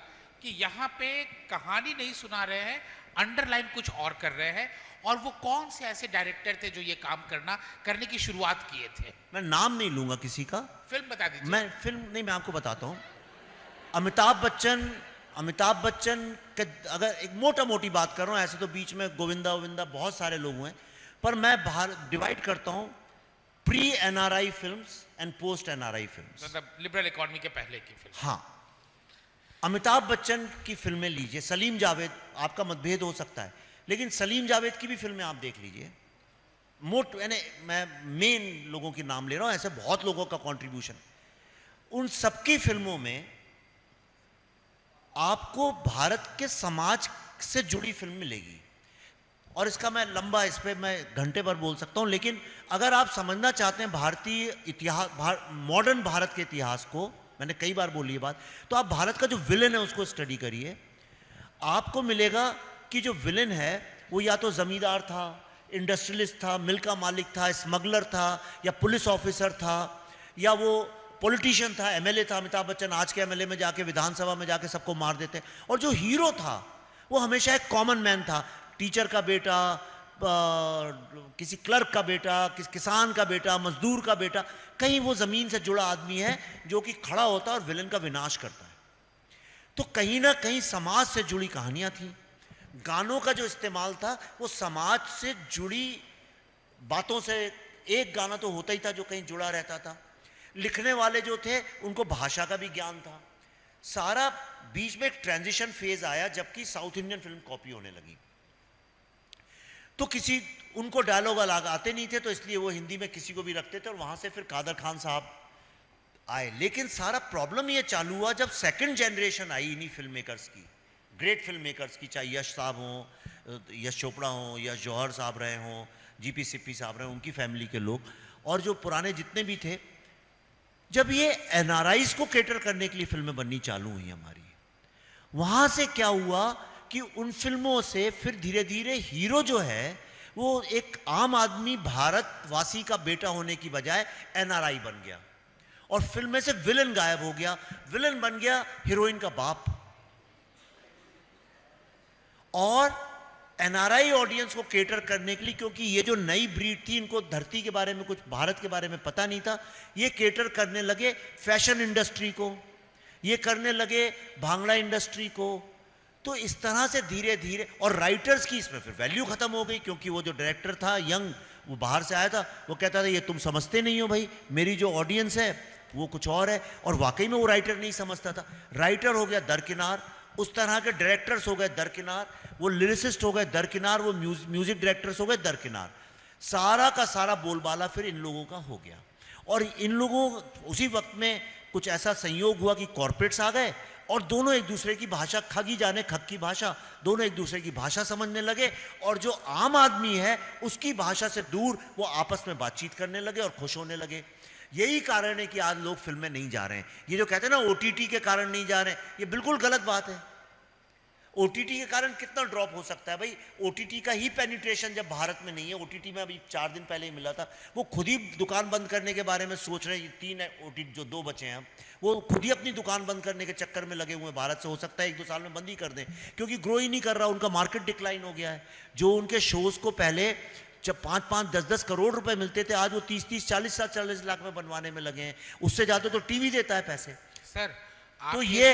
कि यहाँ पे कहानी नहीं सुना रहे हैं, अंडरलाइन कुछ और कर रहे हैं, और वो कौन से ऐसे डायरेक्टर थे जो ये काम करने की शुरुआत किए थे? मैं नाम नहीं लूंगा किसी का, फिल्म बता दीजिए। मैं आपको बताता हूँ। अमिताभ बच्चन के अगर एक मोटा मोटी बात कर रहा हूँ, ऐसे तो बीच में गोविंदा बहुत सारे लोग हुए, पर मैं बाहर डिवाइड करता हूँ pre NRI films and post NRI films, मतलब लिबरल इकोनॉमी के पहले की फिल्म। हाँ, अमिताभ बच्चन की फिल्में लीजिए, सलीम जावेद, आपका मतभेद हो सकता है लेकिन सलीम जावेद की भी फिल्में आप देख लीजिए, यानी मैं मेन लोगों के नाम ले रहा हूं, ऐसे बहुत लोगों का कंट्रीब्यूशन, उन सबकी फिल्मों में आपको भारत के समाज से जुड़ी फिल्म मिलेगी। और इसका मैं लंबा, इस पे मैं घंटे भर बोल सकता हूं, लेकिन अगर आप समझना चाहते हैं भारतीय इतिहास, मॉडर्न भारत के इतिहास को, मैंने कई बार बोली ये बात, तो आप भारत का जो विलेन है उसको स्टडी करिए। आपको मिलेगा कि जो विलेन है वो या तो जमींदार था, इंडस्ट्रियलिस्ट था, मिल का मालिक था, स्मगलर था, या पुलिस ऑफिसर था, या वो पॉलिटिशियन था, एमएलए था। अमिताभ बच्चन आज के एमएलए में जाके विधानसभा में जाके सबको मार देते हैं। और जो हीरो था वो हमेशा एक कॉमन मैन था, टीचर का बेटा, किसी क्लर्क का बेटा, किसान का बेटा, मजदूर का बेटा, कहीं वो जमीन से जुड़ा आदमी है जो कि खड़ा होता है और विलन का विनाश करता है। तो कहीं ना कहीं समाज से जुड़ी कहानियां थी। गानों का जो इस्तेमाल था वो समाज से जुड़ी बातों से, एक गाना तो होता ही था जो कहीं जुड़ा रहता था। लिखने वाले जो थे उनको भाषा का भी ज्ञान था। सारा बीच में एक ट्रांजिशन फेज आया जबकि साउथ इंडियन फिल्म कॉपी होने लगी, तो किसी उनको डायलॉग अलग आते नहीं थे, तो इसलिए वो हिंदी में किसी को भी रखते थे और वहां से फिर कादर खान साहब आए। लेकिन सारा प्रॉब्लम ये चालू हुआ जब सेकंड जनरेशन आई इन्हीं फिल्म मेकर्स की, ग्रेट फिल्म मेकर्स की, चाहे यश साहब हों, यश चोपड़ा हों, या जौहर साहब रहे हों, जीपी सिप्पी साहब रहे, उनकी फैमिली के लोग, और जो पुराने जितने भी थे, जब ये एनआरआईज को केटर करने के लिए फिल्में बननी चालू हुई हमारी, वहां से क्या हुआ कि उन फिल्मों से फिर धीरे धीरे हीरो जो है वो एक आम आदमी भारतवासी का बेटा होने की बजाय एनआरआई बन गया, और फिल्म में से विलन गायब हो गया, विलन बन गया हीरोइन का बाप। और एनआरआई ऑडियंस को केटर करने के लिए, क्योंकि ये जो नई ब्रीड थी, इनको धरती के बारे में, कुछ भारत के बारे में पता नहीं था, ये केटर करने लगे फैशन इंडस्ट्री को, ये करने लगे भांगड़ा इंडस्ट्री को। तो इस तरह से धीरे धीरे, और राइटर्स की इसमें फिर वैल्यू खत्म हो गई, क्योंकि वो जो डायरेक्टर था यंग, वो बाहर से आया था, वो कहता था ये तुम समझते नहीं हो भाई, मेरी जो ऑडियंस है वो कुछ और है। और वाकई में वो राइटर नहीं समझता था। राइटर हो गया दरकिनार, उस तरह के डायरेक्टर्स हो गए दरकिनार, वो लिरिसिस्ट हो गए दरकिनार, वो म्यूजिक डायरेक्टर्स हो गए दरकिनार। सारा का सारा बोलबाला फिर इन लोगों का हो गया। और इन लोगों, उसी वक्त में कुछ ऐसा संयोग हुआ कि कॉर्पोरेट्स आ गए और दोनों एक दूसरे की भाषा, खगी जाने खग की भाषा, दोनों एक दूसरे की भाषा समझने लगे, और जो आम आदमी है उसकी भाषा से दूर वो आपस में बातचीत करने लगे और खुश होने लगे। यही कारण है कि आज लोग फिल्में नहीं जा रहे हैं। ये जो कहते हैं ना ओटीटी के कारण नहीं जा रहे हैं, ये बिल्कुल गलत बात है। ओटीटी के कारण कितना ड्रॉप हो सकता है भाई? ओटीटी का ही पेनिट्रेशन जब भारत में नहीं है, ओटीटी में अभी 4 दिन पहले ही मिला था, वो खुद ही दुकान बंद करने के बारे में सोच रहे हैं। 3 ओटीटी जो 2 बचे हैं, वो खुद ही अपनी दुकान बंद करने के चक्कर में लगे हुए हैं। भारत से हो सकता है 1-2 साल में बंद ही कर दें, क्योंकि ग्रो ही नहीं कर रहा, उनका मार्केट डिक्लाइन हो गया है। जो उनके शोज को पहले जब 5-5, 10-10 करोड़ रुपए मिलते थे, आज वो 30-30, 40-40 लाख में बनवाने में लगे हैं। उससे ज्यादा तो टीवी देता है पैसे। सर तो ये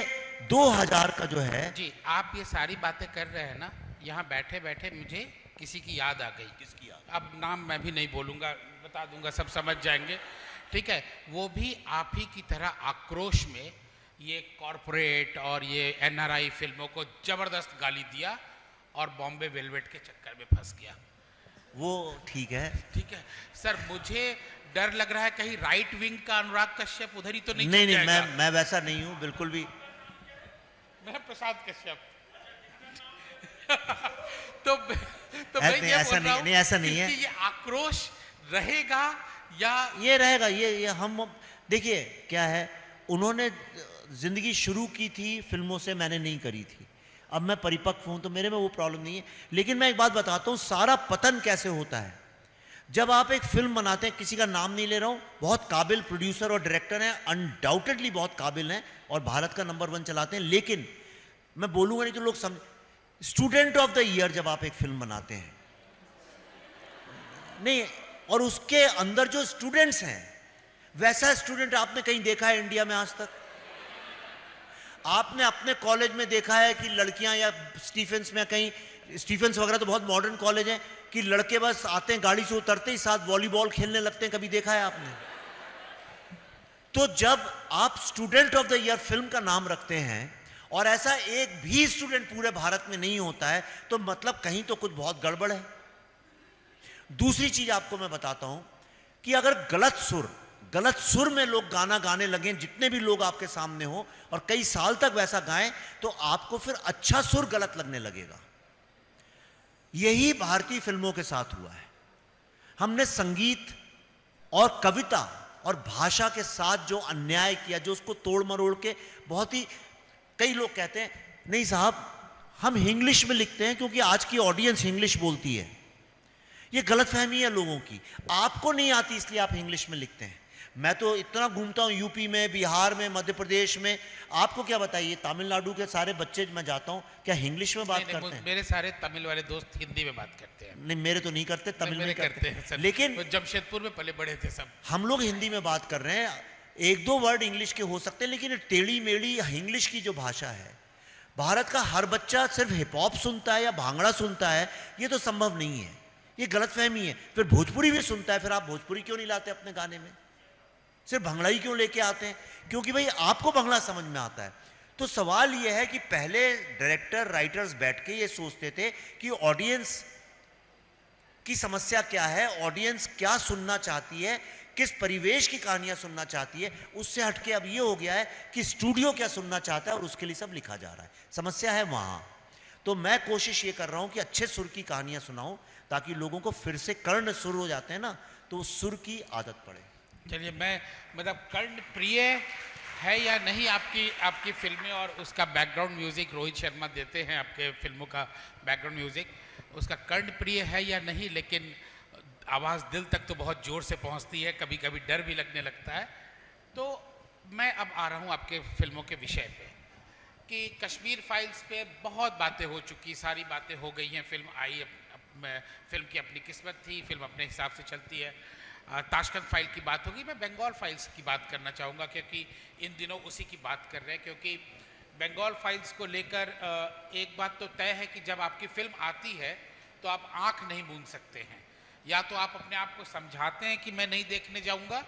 2000 का जो है जी, आप ये सारी बातें कर रहे हैं ना, यहाँ बैठे बैठे मुझे किसी की याद आ गई। किसकी याद? अब नाम मैं भी नहीं बोलूँगा, बता दूंगा, सब समझ जाएंगे, ठीक है। वो भी आप ही की तरह आक्रोश में ये कॉरपोरेट और ये एनआरआई फिल्मों को जबरदस्त गाली दिया और बॉम्बे वेलवेट के चक्कर में फंस गया। वो ठीक है, ठीक है सर, मुझे डर लग रहा है कहीं राइट विंग का अनुराग कश्यप उधर ही तो नहीं नहीं चल जाएगा। मैं वैसा नहीं हूं बिल्कुल भी। मैं प्रसाद कश्यप तो मैं नहीं, ये ऐसा बोल रहा नहीं, ऐसा नहीं है। कि ये आक्रोश रहेगा या ये रहेगा, ये हम देखिए क्या है, उन्होंने जिंदगी शुरू की थी फिल्मों से, मैंने नहीं करी थी। अब मैं परिपक्व हूं तो मेरे में वो प्रॉब्लम नहीं है। लेकिन मैं एक बात बताता हूं, सारा पतन कैसे होता है। जब आप एक फिल्म बनाते हैं, किसी का नाम नहीं ले रहा हूं, बहुत काबिल प्रोड्यूसर और डायरेक्टर हैं, अनडाउटेडली बहुत काबिल हैं और भारत का नंबर 1 चलाते हैं, लेकिन मैं बोलूंगा नहीं तो लोग समझ, स्टूडेंट ऑफ द ईयर जब आप एक फिल्म बनाते हैं नहीं, और उसके अंदर जो स्टूडेंट्स हैं, वैसा स्टूडेंट आपने कहीं देखा है इंडिया में आज तक? आपने अपने कॉलेज में देखा है कि लड़कियां, या स्टीफेंस में, कहीं स्टीफेंस वगैरह तो बहुत मॉडर्न कॉलेज है, कि लड़के बस आते हैं गाड़ी से उतरते ही साथ वॉलीबॉल खेलने लगते हैं? कभी देखा है आपने? तो जब आप student of the year film का नाम रखते हैं और ऐसा एक भी स्टूडेंट पूरे भारत में नहीं होता है, तो मतलब कहीं तो कुछ बहुत गड़बड़ है। दूसरी चीज आपको मैं बताता हूं कि अगर गलत सुर में लोग गाना गाने लगे, जितने भी लोग आपके सामने हो और कई साल तक वैसा गाएं, तो आपको फिर अच्छा सुर गलत लगने लगेगा। यही भारतीय फिल्मों के साथ हुआ है। हमने संगीत और कविता और भाषा के साथ जो अन्याय किया, जो उसको तोड़ मरोड़ के बहुत ही, कई लोग कहते हैं नहीं साहब हम इंग्लिश में लिखते हैं क्योंकि आज की ऑडियंस इंग्लिश बोलती है। ये गलतफहमी है लोगों की, आपको नहीं आती इसलिए आप इंग्लिश में लिखते हैं। मैं तो इतना घूमता हूँ यूपी में, बिहार में, मध्य प्रदेश में, आपको क्या बताइए तमिलनाडु के सारे बच्चे मैं जाता हूँ क्या इंग्लिश में बात करते हैं? मेरे सारे तमिल वाले दोस्त हिंदी में बात करते हैं। नहीं मेरे तो नहीं करते, तमिल में करते हैं सब। लेकिन जमशेदपुर में पले बड़े थे सब। हम लोग हिंदी में बात कर रहे हैं, एक दो वर्ड इंग्लिश के हो सकते हैं, लेकिन टेढ़ी मेढ़ी इंग्लिश की जो भाषा है, भारत का हर बच्चा सिर्फ हिप हॉप सुनता है या भांगड़ा सुनता है, ये तो संभव नहीं है, ये गलतफहमी है। फिर भोजपुरी भी सुनता है, फिर आप भोजपुरी क्यों नहीं लाते अपने गाने में? सिर्फ भंगड़ा ही क्यों लेके आते हैं? क्योंकि भाई आपको भंगड़ा समझ में आता है। तो सवाल यह है कि पहले डायरेक्टर राइटर्स बैठ के ये सोचते थे कि ऑडियंस की समस्या क्या है, ऑडियंस क्या सुनना चाहती है, किस परिवेश की कहानियां सुनना चाहती है। उससे हटके अब ये हो गया है कि स्टूडियो क्या सुनना चाहता है और उसके लिए सब लिखा जा रहा है। समस्या है वहां। तो मैं कोशिश ये कर रहा हूं कि अच्छे सुर की कहानियां सुनाऊं, ताकि लोगों को फिर से कर्ण सुर हो जाते हैं ना, तो उस सुर की आदत पड़े। चलिए, मैं मतलब कर्ण प्रिय है या नहीं आपकी फिल्में और उसका बैकग्राउंड म्यूजिक रोहित शर्मा देते हैं, आपके फिल्मों का बैकग्राउंड म्यूजिक, उसका कर्ण प्रिय है या नहीं, लेकिन आवाज़ दिल तक तो बहुत ज़ोर से पहुंचती है, कभी कभी डर भी लगने लगता है। तो मैं अब आ रहा हूं आपके फिल्मों के विषय पे कि कश्मीर फाइल्स पे बहुत बातें हो चुकी, सारी बातें हो गई हैं। फिल्म आई, फिल्म की अपनी किस्मत थी, फिल्म अपने हिसाब से चलती है। ताशकंद फाइल की बात होगी, मैं बंगाल फाइल्स की बात करना चाहूँगा क्योंकि इन दिनों उसी की बात कर रहे हैं। क्योंकि बंगाल फाइल्स को लेकर एक बात तो तय है कि जब आपकी फिल्म आती है तो आप आंख नहीं मूंद सकते हैं, या तो आप अपने आप को समझाते हैं कि मैं नहीं देखने जाऊँगा,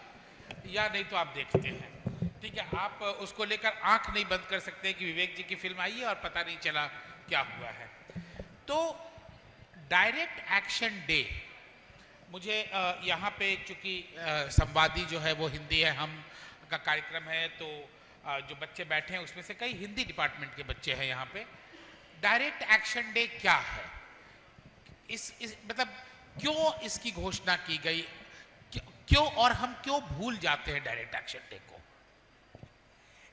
या नहीं तो आप देखते हैं। ठीक है, आप उसको लेकर आंख नहीं बंद कर सकते कि विवेक जी की फिल्म आई है और पता नहीं चला क्या हुआ है। तो डायरेक्ट एक्शन डे, मुझे यहाँ पे चूँकि संवादी जो है वो हिंदी है, हम का कार्यक्रम है, तो जो बच्चे बैठे हैं उसमें से कई हिंदी डिपार्टमेंट के बच्चे हैं यहाँ पे। डायरेक्ट एक्शन डे क्या है, इस मतलब क्यों इसकी घोषणा की गई, क्यों और हम क्यों भूल जाते हैं डायरेक्ट एक्शन डे को?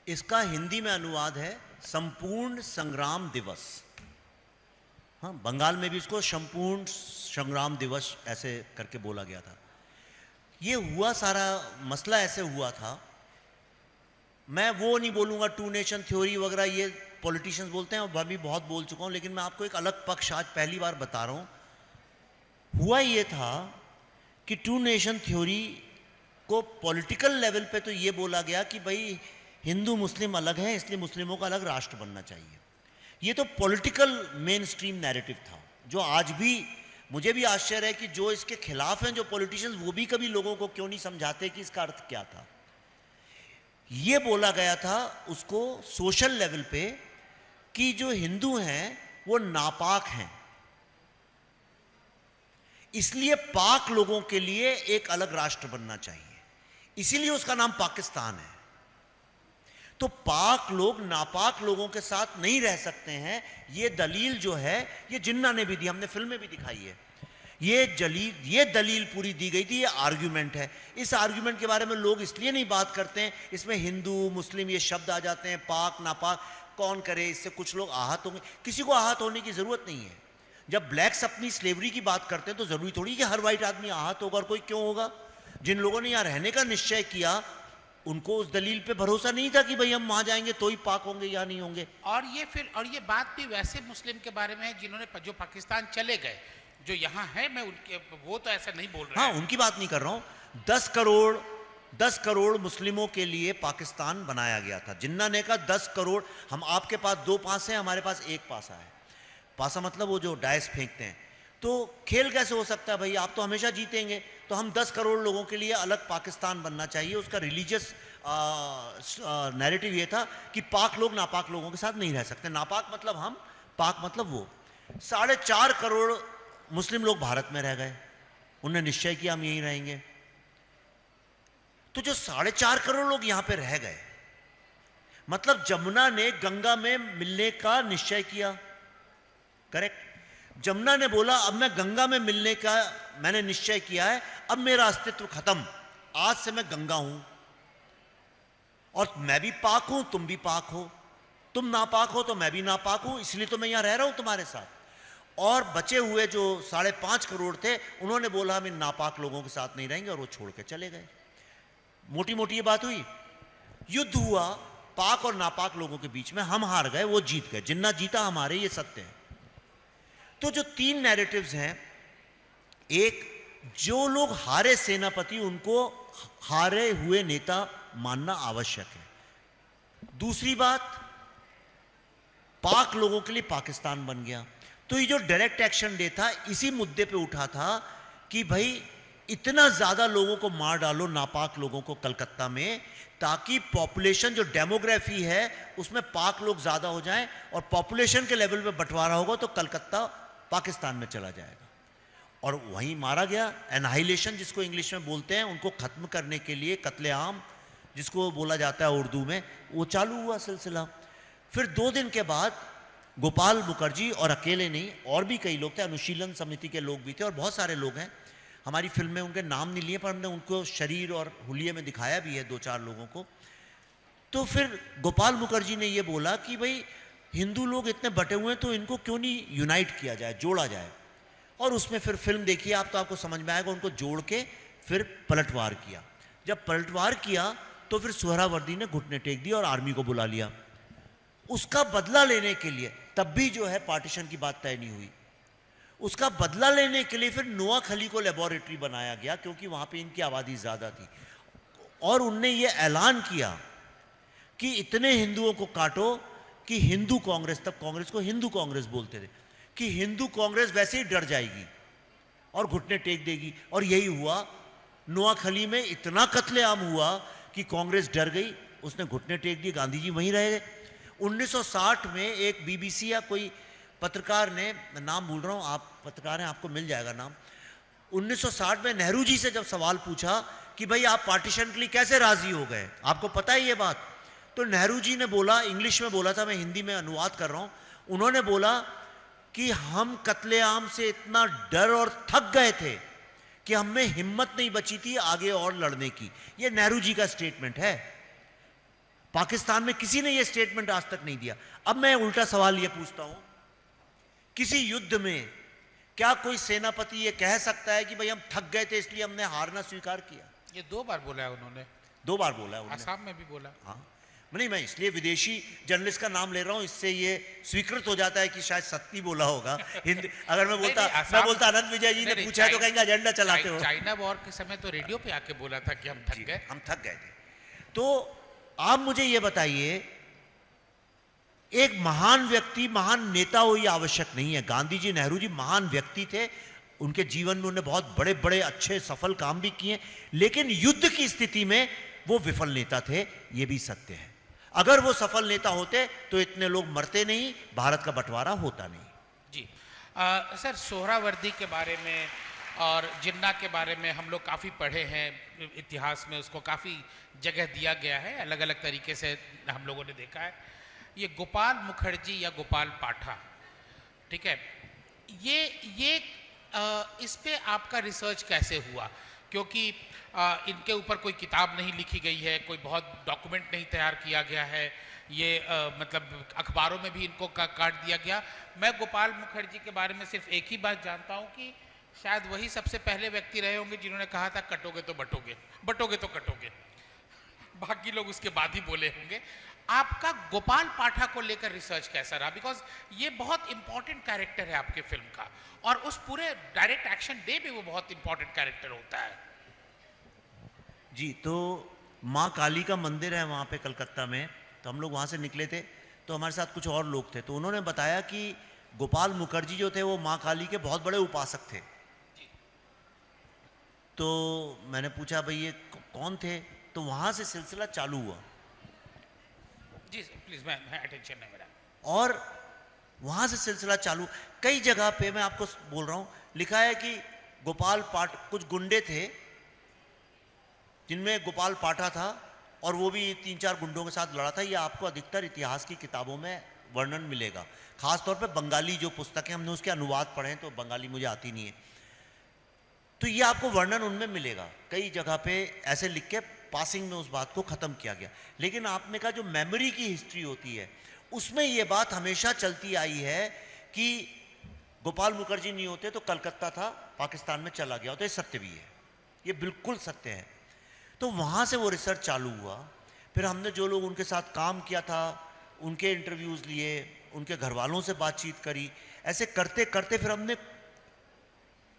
इसका हिंदी में अनुवाद है संपूर्ण संग्राम दिवस। हाँ, बंगाल में भी इसको संपूर्ण संग्राम दिवस ऐसे करके बोला गया था। ये हुआ, सारा मसला ऐसे हुआ था। मैं वो नहीं बोलूँगा टू नेशन थ्योरी वगैरह, ये पॉलिटिशियंस बोलते हैं और मैं भी बहुत बोल चुका हूँ, लेकिन मैं आपको एक अलग पक्ष आज पहली बार बता रहा हूँ। हुआ ये था कि टू नेशन थ्योरी को पॉलिटिकल लेवल पे तो ये बोला गया कि भाई हिंदू मुस्लिम अलग हैं, इसलिए मुस्लिमों का अलग राष्ट्र बनना चाहिए। ये तो पॉलिटिकल मेन स्ट्रीम नैरेटिव था, जो आज भी मुझे भी आश्चर्य है कि जो इसके खिलाफ हैं, जो पॉलिटिशियंस, वो भी कभी लोगों को क्यों नहीं समझाते कि इसका अर्थ क्या था। ये बोला गया था उसको सोशल लेवल पे कि जो हिंदू हैं वो नापाक हैं, इसलिए पाक लोगों के लिए एक अलग राष्ट्र बनना चाहिए, इसीलिए उसका नाम पाकिस्तान है। तो पाक लोग नापाक लोगों के साथ नहीं रह सकते हैं, ये दलील जो है ये जिन्ना ने भी दी, हमने फिल्म में भी दिखाई है। ये दलील पूरी दी गई थी, ये आर्ग्यूमेंट है। इस आर्ग्यूमेंट के बारे में लोग इसलिए नहीं बात करते हैं, इसमें हिंदू मुस्लिम ये शब्द आ जाते हैं, पाक नापाक कौन करे, इससे कुछ लोग आहत होंगे। किसी को आहत होने की जरूरत नहीं है। जब ब्लैक्स अपनी स्लेवरी की बात करते हैं तो जरूरी थोड़ी कि हर वाइट आदमी आहत होगा, और कोई क्यों होगा। जिन लोगों ने यहाँ रहने का निश्चय किया उनको उस दलील पे भरोसा नहीं था कि भाई हम वहां जाएंगे तो ही पाक होंगे या नहीं होंगे। और ये बात भी वैसे मुस्लिम के बारे में है जिन्होंने जो पाकिस्तान चले गए, जो यहाँ है, मैं उनके वो तो ऐसा नहीं बोल रहा। हाँ, उनकी बात नहीं कर रहा हूँ। 10 करोड़ मुस्लिमों के लिए पाकिस्तान बनाया गया था। जिन्ना ने कहा 10 करोड़, हम आपके पास 2 पासे हैं, हमारे पास 1 पासा है। पासा मतलब वो जो डायस फेंकते हैं। तो खेल कैसे हो सकता है भाई, आप तो हमेशा जीतेंगे। तो हम 10 करोड़ लोगों के लिए अलग पाकिस्तान बनना चाहिए। उसका रिलीजियस नैरेटिव ये था कि पाक लोग नापाक लोगों के साथ नहीं रह सकते। नापाक मतलब हम, पाक मतलब वो। 4.5 करोड़ मुस्लिम लोग भारत में रह गए, उन्होंने निश्चय किया हम यहीं रहेंगे। तो जो 4.5 करोड़ लोग यहां पे रह गए, मतलब जमुना ने गंगा में मिलने का निश्चय किया, करेक्ट। जमुना ने बोला अब मैं गंगा में मिलने का मैंने निश्चय किया है, अब मेरा अस्तित्व खत्म, आज से मैं गंगा हूं और मैं भी पाक हूं, तुम भी पाक हो, तुम नापाक हो तो मैं भी नापाक हूं, इसलिए तो मैं यहां रह रहा हूं तुम्हारे साथ। और बचे हुए जो 5.5 करोड़ थे उन्होंने बोला हम इन नापाक लोगों के साथ नहीं रहेंगे और वो छोड़ के चले गए। मोटी मोटी ये बात हुई, युद्ध हुआ पाक और नापाक लोगों के बीच में, हम हार गए वो जीत गए, जिन्ना जीता हमारे, ये सत्य है। तो जो 3 नैरेटिव्स हैं, एक जो लोग हारे सेनापति उनको हारे हुए नेता मानना आवश्यक है। दूसरी बात, पाक लोगों के लिए पाकिस्तान बन गया। तो ये जो डायरेक्ट एक्शन डे था इसी मुद्दे पे उठा था कि भाई इतना ज्यादा लोगों को मार डालो, नापाक लोगों को कलकत्ता में, ताकि पॉपुलेशन जो डेमोग्राफी है उसमें पाक लोग ज्यादा हो जाएं और पॉपुलेशन के लेवल पे बंटवारा होगा तो कलकत्ता पाकिस्तान में चला जाएगा। और वहीं मारा गया, एनहाइलेशन जिसको इंग्लिश में बोलते हैं, उनको खत्म करने के लिए कत्लेआम जिसको बोला जाता है उर्दू में, वो चालू हुआ सिलसिला। फिर 2 दिन के बाद गोपाल मुखर्जी, और अकेले नहीं और भी कई लोग थे, अनुशीलन समिति के लोग भी थे और बहुत सारे लोग हैं, हमारी फिल्म में उनके नाम नहीं लिए पर हमने उनको शरीर और हुलिये में दिखाया भी है 2-4 लोगों को। तो फिर गोपाल मुखर्जी ने ये बोला कि भाई हिंदू लोग इतने बटे हुए हैं तो इनको क्यों नहीं यूनाइट किया जाए, जोड़ा जाए। और उसमें फिर फिल्म देखिए आप तो आपको समझ में आएगा, उनको जोड़ के फिर पलटवार किया। जब पलटवार किया तो फिर सुहरावर्दी ने घुटने टेक दिए और आर्मी को बुला लिया। उसका बदला लेने के लिए तब भी जो है पार्टीशन की बात तय नहीं हुई। उसका बदला लेने के लिए फिर नोआखली को लेबोरेटरी बनाया गया क्योंकि वहां पे इनकी आबादी ज्यादा थी, और उनने ये ऐलान किया कि इतने हिंदुओं को काटो कि हिंदू कांग्रेस, तब कांग्रेस को हिंदू कांग्रेस बोलते थे, कि हिंदू कांग्रेस वैसे ही डर जाएगी और घुटने टेक देगी। और यही हुआ, नोआखली में इतना कत्लेआम हुआ कि कांग्रेस डर गई, उसने घुटने टेक दिए, गांधी जी वहीं रह गए। 1960 में एक बीबीसी या कोई पत्रकार ने, नाम भूल रहा हूं, आप पत्रकार हैं आपको मिल जाएगा नाम, 1960 में नेहरू जी से जब सवाल पूछा कि भाई आप पार्टीशन के लिए कैसे राजी हो गए, आपको पता है ये बात, तो नेहरू जी ने बोला, इंग्लिश में बोला था, मैं हिंदी में अनुवाद कर रहा हूं, उन्होंने बोला कि हम कत्लेआम से इतना डर और थक गए थे कि हमें हिम्मत नहीं बची थी आगे और लड़ने की। ये नेहरू जी का स्टेटमेंट है। पाकिस्तान में किसी ने यह स्टेटमेंट आज तक नहीं दिया। अब मैं उल्टा सवाल यह पूछता हूं, किसी युद्ध में क्या कोई सेनापति यह कह सकता है कि भाई हम थक गए थे इसलिए हमने हारना स्वीकार किया? ये 2 बार बोला है उन्होंने, 2 बार बोला है उन्होंने। आसाम में भी बोला। हाँ, नहीं मैं इसलिए विदेशी जर्नलिस्ट का नाम ले रहा हूं, इससे ये स्वीकृत हो जाता है कि शायद सत्य बोला होगा। हिंदी अगर मैं बोलता अनंत विजय जी ने पूछा है तो कहेंगे एजेंडा चलाते हो। चाइना वॉर के समय तो रेडियो पे आके बोला था कि हम थक गए, हम थक गए थे। तो आप मुझे ये बताइए, एक महान व्यक्ति, महान नेता हो ये आवश्यक नहीं है। गांधी जी, नेहरू जी महान व्यक्ति थे, उनके जीवन में उन्होंने बहुत बड़े बड़े अच्छे सफल काम भी किए, लेकिन युद्ध की स्थिति में वो विफल नेता थे, ये भी सत्य है। अगर वो सफल नेता होते तो इतने लोग मरते नहीं, भारत का बंटवारा होता नहीं। जी सर, सोहरावर्दी के बारे में और जिन्ना के बारे में हम लोग काफ़ी पढ़े हैं, इतिहास में उसको काफ़ी जगह दिया गया है, अलग अलग तरीके से हम लोगों ने देखा है। ये गोपाल मुखर्जी या गोपाल पाठा, ठीक है, ये इस पे आपका रिसर्च कैसे हुआ? क्योंकि इनके ऊपर कोई किताब नहीं लिखी गई है, कोई बहुत डॉक्यूमेंट नहीं तैयार किया गया है, ये मतलब अखबारों में भी इनको काट दिया गया। मैं गोपाल मुखर्जी के बारे में सिर्फ एक ही बात जानता हूँ कि शायद वही सबसे पहले व्यक्ति रहे होंगे जिन्होंने कहा था कटोगे तो बटोगे, बटोगे तो कटोगे, बाकी लोग उसके बाद ही बोले होंगे। आपका गोपाल पाठा को लेकर रिसर्च कैसा रहा? बिकॉज ये बहुत इंपॉर्टेंट कैरेक्टर है आपके फिल्म का, और उस पूरे डायरेक्ट एक्शन डे में वो बहुत इंपॉर्टेंट कैरेक्टर होता है। जी, तो माँ काली का मंदिर है वहाँ पे कलकत्ता में, तो हम लोग वहाँ से निकले थे, तो हमारे साथ कुछ और लोग थे, तो उन्होंने बताया कि गोपाल मुखर्जी जो थे वो माँ काली के बहुत बड़े उपासक थे। तो मैंने पूछा भाई ये कौन थे, तो वहाँ से सिलसिला चालू हुआ। जी प्लीज, मैं अटेंशन है मेरा। और वहाँ से सिलसिला चालू, कई जगह पे मैं आपको बोल रहा हूँ, लिखा है कि कुछ गुंडे थे जिनमें गोपाल पाठा था और वो भी 3-4 गुंडों के साथ लड़ा था। ये आपको अधिकतर इतिहास की किताबों में वर्णन मिलेगा, खास तौर पे बंगाली जो पुस्तकें हमने उसके अनुवाद पढ़े हैं, तो बंगाली मुझे आती नहीं है, तो ये आपको वर्णन उनमें मिलेगा। कई जगह पे ऐसे लिख के पासिंग में उस बात को ख़त्म किया गया। लेकिन आपने कहा जो मेमोरी की हिस्ट्री होती है उसमें ये बात हमेशा चलती आई है कि गोपाल मुखर्जी नहीं होते तो कलकत्ता था पाकिस्तान में चला गया होता। ये सत्य भी है, ये बिल्कुल सत्य है। तो वहाँ से वो रिसर्च चालू हुआ। फिर हमने जो लोग उनके साथ काम किया था उनके इंटरव्यूज़ लिए, उनके घर वालों से बातचीत करी। ऐसे करते करते फिर हमने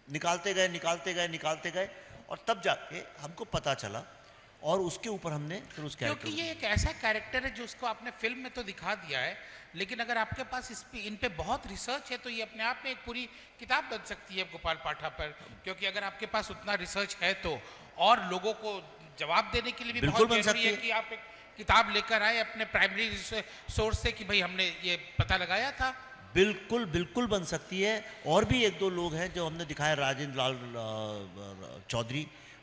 निकालते गए और तब जाके हमको पता चला और उसके ऊपर हमने फिर उस कैरेक्टर, क्योंकि ये एक ऐसा कैरेक्टर है जो उसको आपने फिल्म में तो दिखा दिया है, लेकिन अगर आपके पास इन पे बहुत रिसर्च है तो ये अपने आप में एक पूरी किताब बन सकती है गोपाल पाठा पर। क्योंकि अगर आपके पास उतना रिसर्च है तो और लोगों को जवाब देने के लिए भी बिल्कुल बहुत बन जरूरी है सकती कि आप एक किताब लेकर आए अपने प्राइमरी सोर्स से कि भाई हमने ये पता लगाया था। बिल्कुल बिल्कुल बन सकती है। और भी 1-2 लोग हैं जो हमने दिखाया, राजेंद्र लाल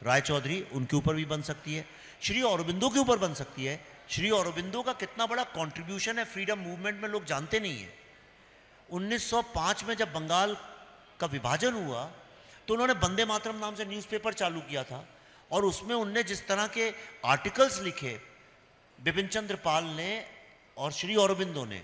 राय चौधरी, उनके ऊपर भी बन सकती है। श्री अरबिंदो के ऊपर बन सकती है। श्री अरबिंदो का कितना बड़ा कंट्रीब्यूशन है फ्रीडम मूवमेंट में लोग जानते नहीं है। 1905 में जब बंगाल का विभाजन हुआ तो उन्होंने वंदे मातरम नाम से न्यूज़पेपर चालू किया था और उसमें उनने जिस तरह के आर्टिकल्स लिखे बिपिन चंद्र पाल ने और श्री अरबिंदो ने,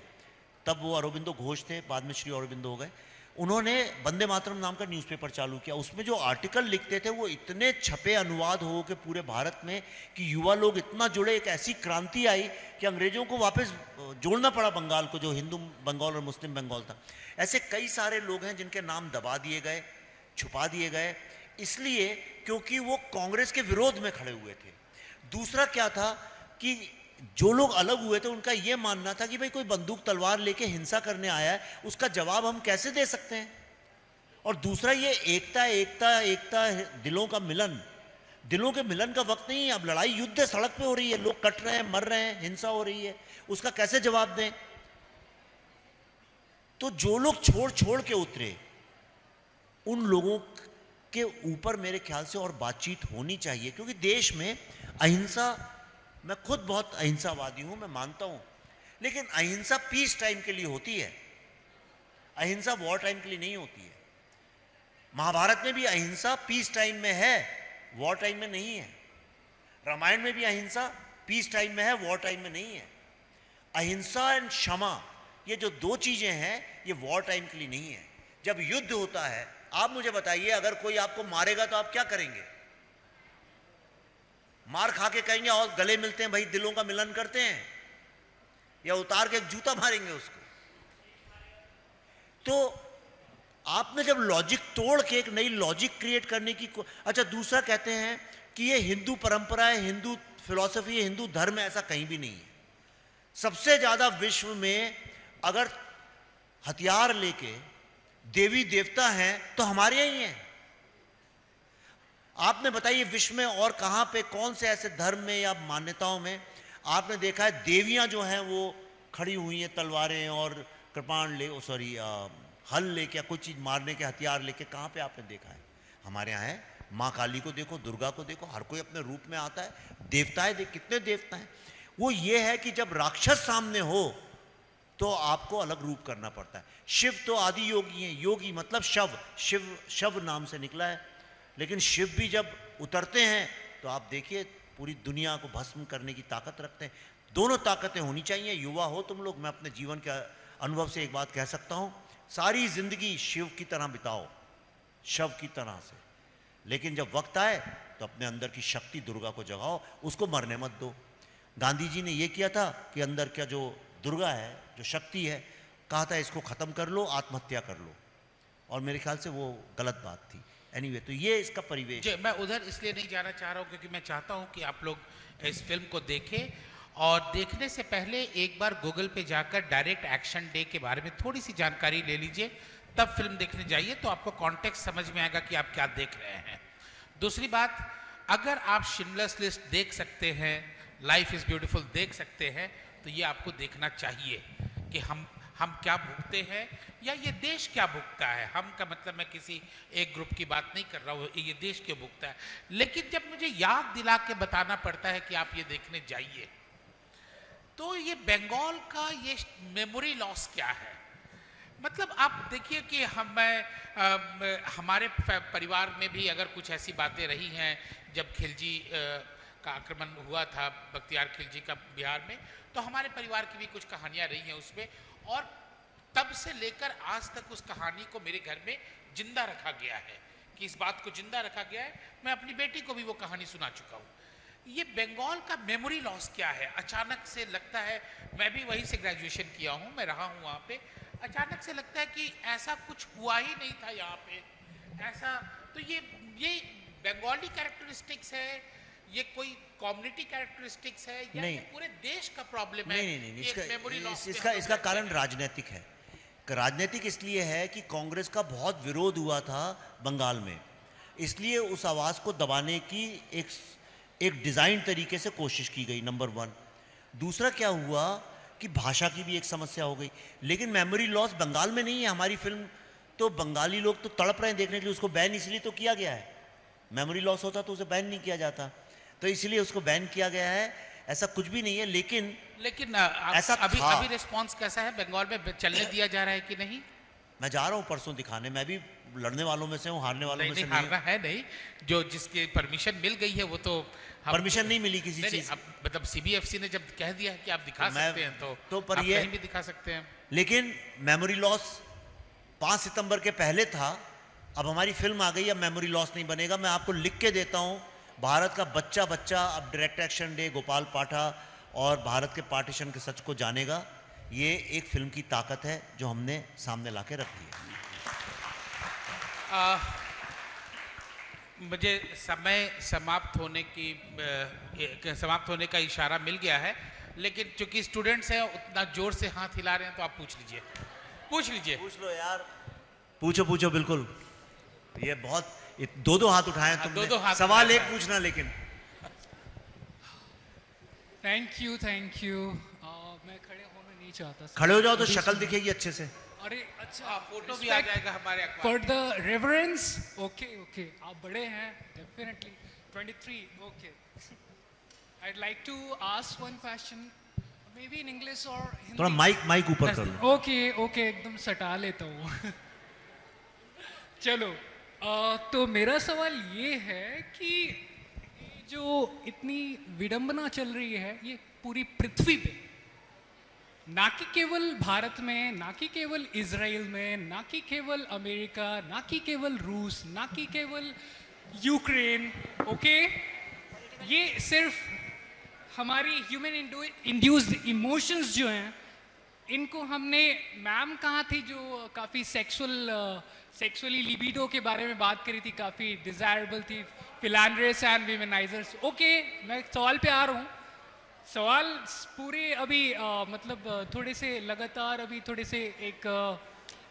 तब वो अरबिंदो घोष थे, बाद में श्री अरबिंदो हो गए, उन्होंने वंदे मातरम नाम का न्यूज़पेपर चालू किया। उसमें जो आर्टिकल लिखते थे वो इतने छपे अनुवाद हो के पूरे भारत में कि युवा लोग इतना जुड़े, एक ऐसी क्रांति आई कि अंग्रेजों को वापस जोड़ना पड़ा बंगाल को, जो हिंदू बंगाल और मुस्लिम बंगाल था। ऐसे कई सारे लोग हैं जिनके नाम दबा दिए गए, छुपा दिए गए, इसलिए क्योंकि वो कांग्रेस के विरोध में खड़े हुए थे। दूसरा क्या था कि जो लोग अलग हुए थे उनका यह मानना था कि भाई कोई बंदूक तलवार लेके हिंसा करने आया है, उसका जवाब हम कैसे दे सकते हैं। और दूसरा ये एकता दिलों का मिलन, दिलों के मिलन का वक्त नहीं है। अब लड़ाई युद्ध सड़क पे हो रही है, लोग कट रहे हैं, मर रहे हैं, हिंसा हो रही है, उसका कैसे जवाब दें। तो जो लोग छोड़ के उतरे उन लोगों के ऊपर मेरे ख्याल से और बातचीत होनी चाहिए, क्योंकि देश में अहिंसा, मैं खुद बहुत अहिंसावादी हूं, मैं मानता हूं, लेकिन अहिंसा पीस टाइम के लिए होती है, अहिंसा वॉर टाइम के लिए नहीं होती है। महाभारत में भी अहिंसा पीस टाइम में है, वॉर टाइम में नहीं है। रामायण में भी अहिंसा पीस टाइम में है, वॉर टाइम में नहीं है। अहिंसा एंड क्षमा, ये जो 2 चीजें हैं, ये वॉर टाइम के लिए नहीं है। जब युद्ध होता है, आप मुझे बताइए, अगर कोई आपको मारेगा तो आप क्या करेंगे? मार खा के कहेंगे और गले मिलते हैं भाई, दिलों का मिलन करते हैं, या उतार के एक जूता मारेंगे उसको? तो आपने जब लॉजिक तोड़ के एक नई लॉजिक क्रिएट करने की अच्छा, दूसरा कहते हैं कि ये हिंदू परंपरा है, हिंदू फिलॉसफी है, हिंदू धर्म है, ऐसा कहीं भी नहीं है। सबसे ज्यादा विश्व में अगर हथियार लेके देवी देवता हैं तो हमारे यही हैं। आपने बताइए विश्व में और कहां पे, कौन से ऐसे धर्म में या मान्यताओं में आपने देखा है देवियां जो हैं वो खड़ी हुई हैं तलवारें और कृपाण हल लेके या कोई चीज मारने के हथियार लेके? कहां पे आपने देखा है? हमारे यहाँ है। माँ काली को देखो, दुर्गा को देखो, हर कोई अपने रूप में आता है। देवताएं देख, कितने देवता हैं। वो ये है कि जब राक्षस सामने हो तो आपको अलग रूप करना पड़ता है। शिव तो आदि योगी हैं, योगी मतलब शव, शव नाम से निकला है। लेकिन शिव भी जब उतरते हैं तो आप देखिए पूरी दुनिया को भस्म करने की ताकत रखते हैं। दोनों ताकतें होनी चाहिए। युवा हो तुम लोग, मैं अपने जीवन के अनुभव से एक बात कह सकता हूं, सारी जिंदगी शिव की तरह बिताओ, शव की तरह से, लेकिन जब वक्त आए तो अपने अंदर की शक्ति दुर्गा को जगाओ, उसको मरने मत दो। गांधी जी ने यह किया था कि अंदर का जो दुर्गा है, जो शक्ति है, कहा था इसको खत्म कर लो, आत्महत्या कर लो, और मेरे ख्याल से वो गलत बात थी। एनीवे, तो ये इसका परिवेश। मैं उधर इसलिए नहीं जाना चाह रहा हूँ क्योंकि मैं चाहता हूँ कि आप लोग इस फिल्म को देखें, और देखने से पहले एक बार गूगल पे जाकर डायरेक्ट एक्शन डे के बारे में थोड़ी सी जानकारी ले लीजिए, तब फिल्म देखने जाइए तो आपको कॉन्टेक्स्ट समझ में आएगा कि आप क्या देख रहे हैं। दूसरी बात, अगर आप शिमलर्स लिस्ट देख सकते हैं, लाइफ इज ब्यूटीफुल देख सकते हैं, तो ये आपको देखना चाहिए कि हम क्या भुगते हैं या ये देश क्या भुगता है। हम का मतलब मैं किसी एक ग्रुप की बात नहीं कर रहा हूँ, ये देश क्यों भुगता है। लेकिन जब मुझे याद दिला के बताना पड़ता है कि आप ये देखने जाइए, तो ये बंगाल का ये मेमोरी लॉस क्या है। मतलब आप देखिए कि हमारे परिवार में भी अगर कुछ ऐसी बातें रही हैं, जब खिलजी का आक्रमण हुआ था, बख्तियार खिलजी का बिहार में, तो हमारे परिवार की भी कुछ कहानियां रही हैं उसमें, और तब से लेकर आज तक उस कहानी को मेरे घर में जिंदा रखा गया है, कि इस बात को जिंदा रखा गया है। मैं अपनी बेटी को भी वो कहानी सुना चुका हूँ। ये बंगाल का मेमोरी लॉस क्या है। अचानक से लगता है, मैं भी वहीं से ग्रेजुएशन किया हूँ, मैं रहा हूँ वहाँ पे, अचानक से लगता है कि ऐसा कुछ हुआ ही नहीं था यहाँ पे ऐसा। तो ये बंगाली कैरेक्टरिस्टिक्स है, ये कोई कम्युनिटी कैरेक्टरिस्टिक्स है, या ये पूरे देश का प्रॉब्लम है। नहीं, इसका कारण राजनीतिक है। राजनीतिक इसलिए है कि कांग्रेस का बहुत विरोध हुआ था बंगाल में, इसलिए उस आवाज को दबाने की एक डिजाइन तरीके से कोशिश की गई, नंबर 1। दूसरा क्या हुआ कि भाषा की भी एक समस्या हो गई। लेकिन मेमोरी लॉस बंगाल में नहीं है। हमारी फिल्म तो बंगाली लोग तो तड़प रहे हैं देखने के लिए, उसको बैन इसलिए तो किया गया है। मेमोरी लॉस होता तो उसे बैन नहीं किया जाता, तो इसलिए उसको बैन किया गया है। ऐसा कुछ भी नहीं है। लेकिन ऐसा अभी रिस्पांस कैसा है बंगाल में, चलने दिया जा रहा है कि नहीं? मैं जा रहा हूँ परसों दिखाने। मैं भी लड़ने वालों में से हूँ, हारने वालों में से नहीं। हारना है नहीं, जो जिसकी परमिशन मिल गई है वो तो परमिशन नहीं मिली किसी चीज। मतलब सीबीएफसी ने जब कह दिया है कि आप दिखा सकते हैं, तो पर आप ये कहीं भी दिखा सकते हैं। लेकिन मेमोरी लॉस 5 सितंबर के पहले था, अब हमारी फिल्म आ गई, अब मेमोरी लॉस नहीं बनेगा। मैं आपको लिख के देता हूँ, भारत का बच्चा अब डायरेक्ट एक्शन डे, गोपाल पाठा और भारत के पार्टीशन के सच को जानेगा। ये एक फिल्म की ताकत है जो हमने सामने लाके रख दी है। मुझे समय समाप्त होने का इशारा मिल गया है, लेकिन चूंकि स्टूडेंट्स हैं उतना जोर से हाथ हिला रहे हैं, तो आप पूछ लीजिए। पूछ लो यार, पूछो बिल्कुल। ये बहुत 2 हाथ उठाए तुमने। दो हाथ सवाल एक पूछना। लेकिन थैंक यू मैं खड़े होना नहीं चाहता। खड़े हो जाओ तो शक्ल दिखेगी अच्छे से। अरे अच्छा, फोटो भी आ जाएगा हमारे फॉर द रेवरेंस। ओके आप बड़े हैं definitely. 23 okay. I'd like to ask one question, maybe in English or Hindi. थोड़ा माइक ऊपर कर लो। ओके एकदम सटा लेता हूँ। चलो तो मेरा सवाल ये है कि जो इतनी विडंबना चल रही है ये पूरी पृथ्वी पे, ना कि केवल भारत में, ना कि केवल इजराइल में, ना कि केवल अमेरिका, ना कि केवल रूस, ना कि केवल यूक्रेन, ओके, ये सिर्फ हमारी ह्यूमन इंड्यूस्ड इमोशंस जो हैं, इनको हमने, मैम कहाँ थी जो काफ़ी सेक्सुअली लिबिडो के बारे में बात करी थी, काफ़ी डिजायरेबल थी, फिलैंड्रेस एंड विमेनाइजर्स। ओके, मैं सवाल पे आ रहा हूँ। सवाल पूरे अभी मतलब थोड़े से लगातार अभी थोड़े से एक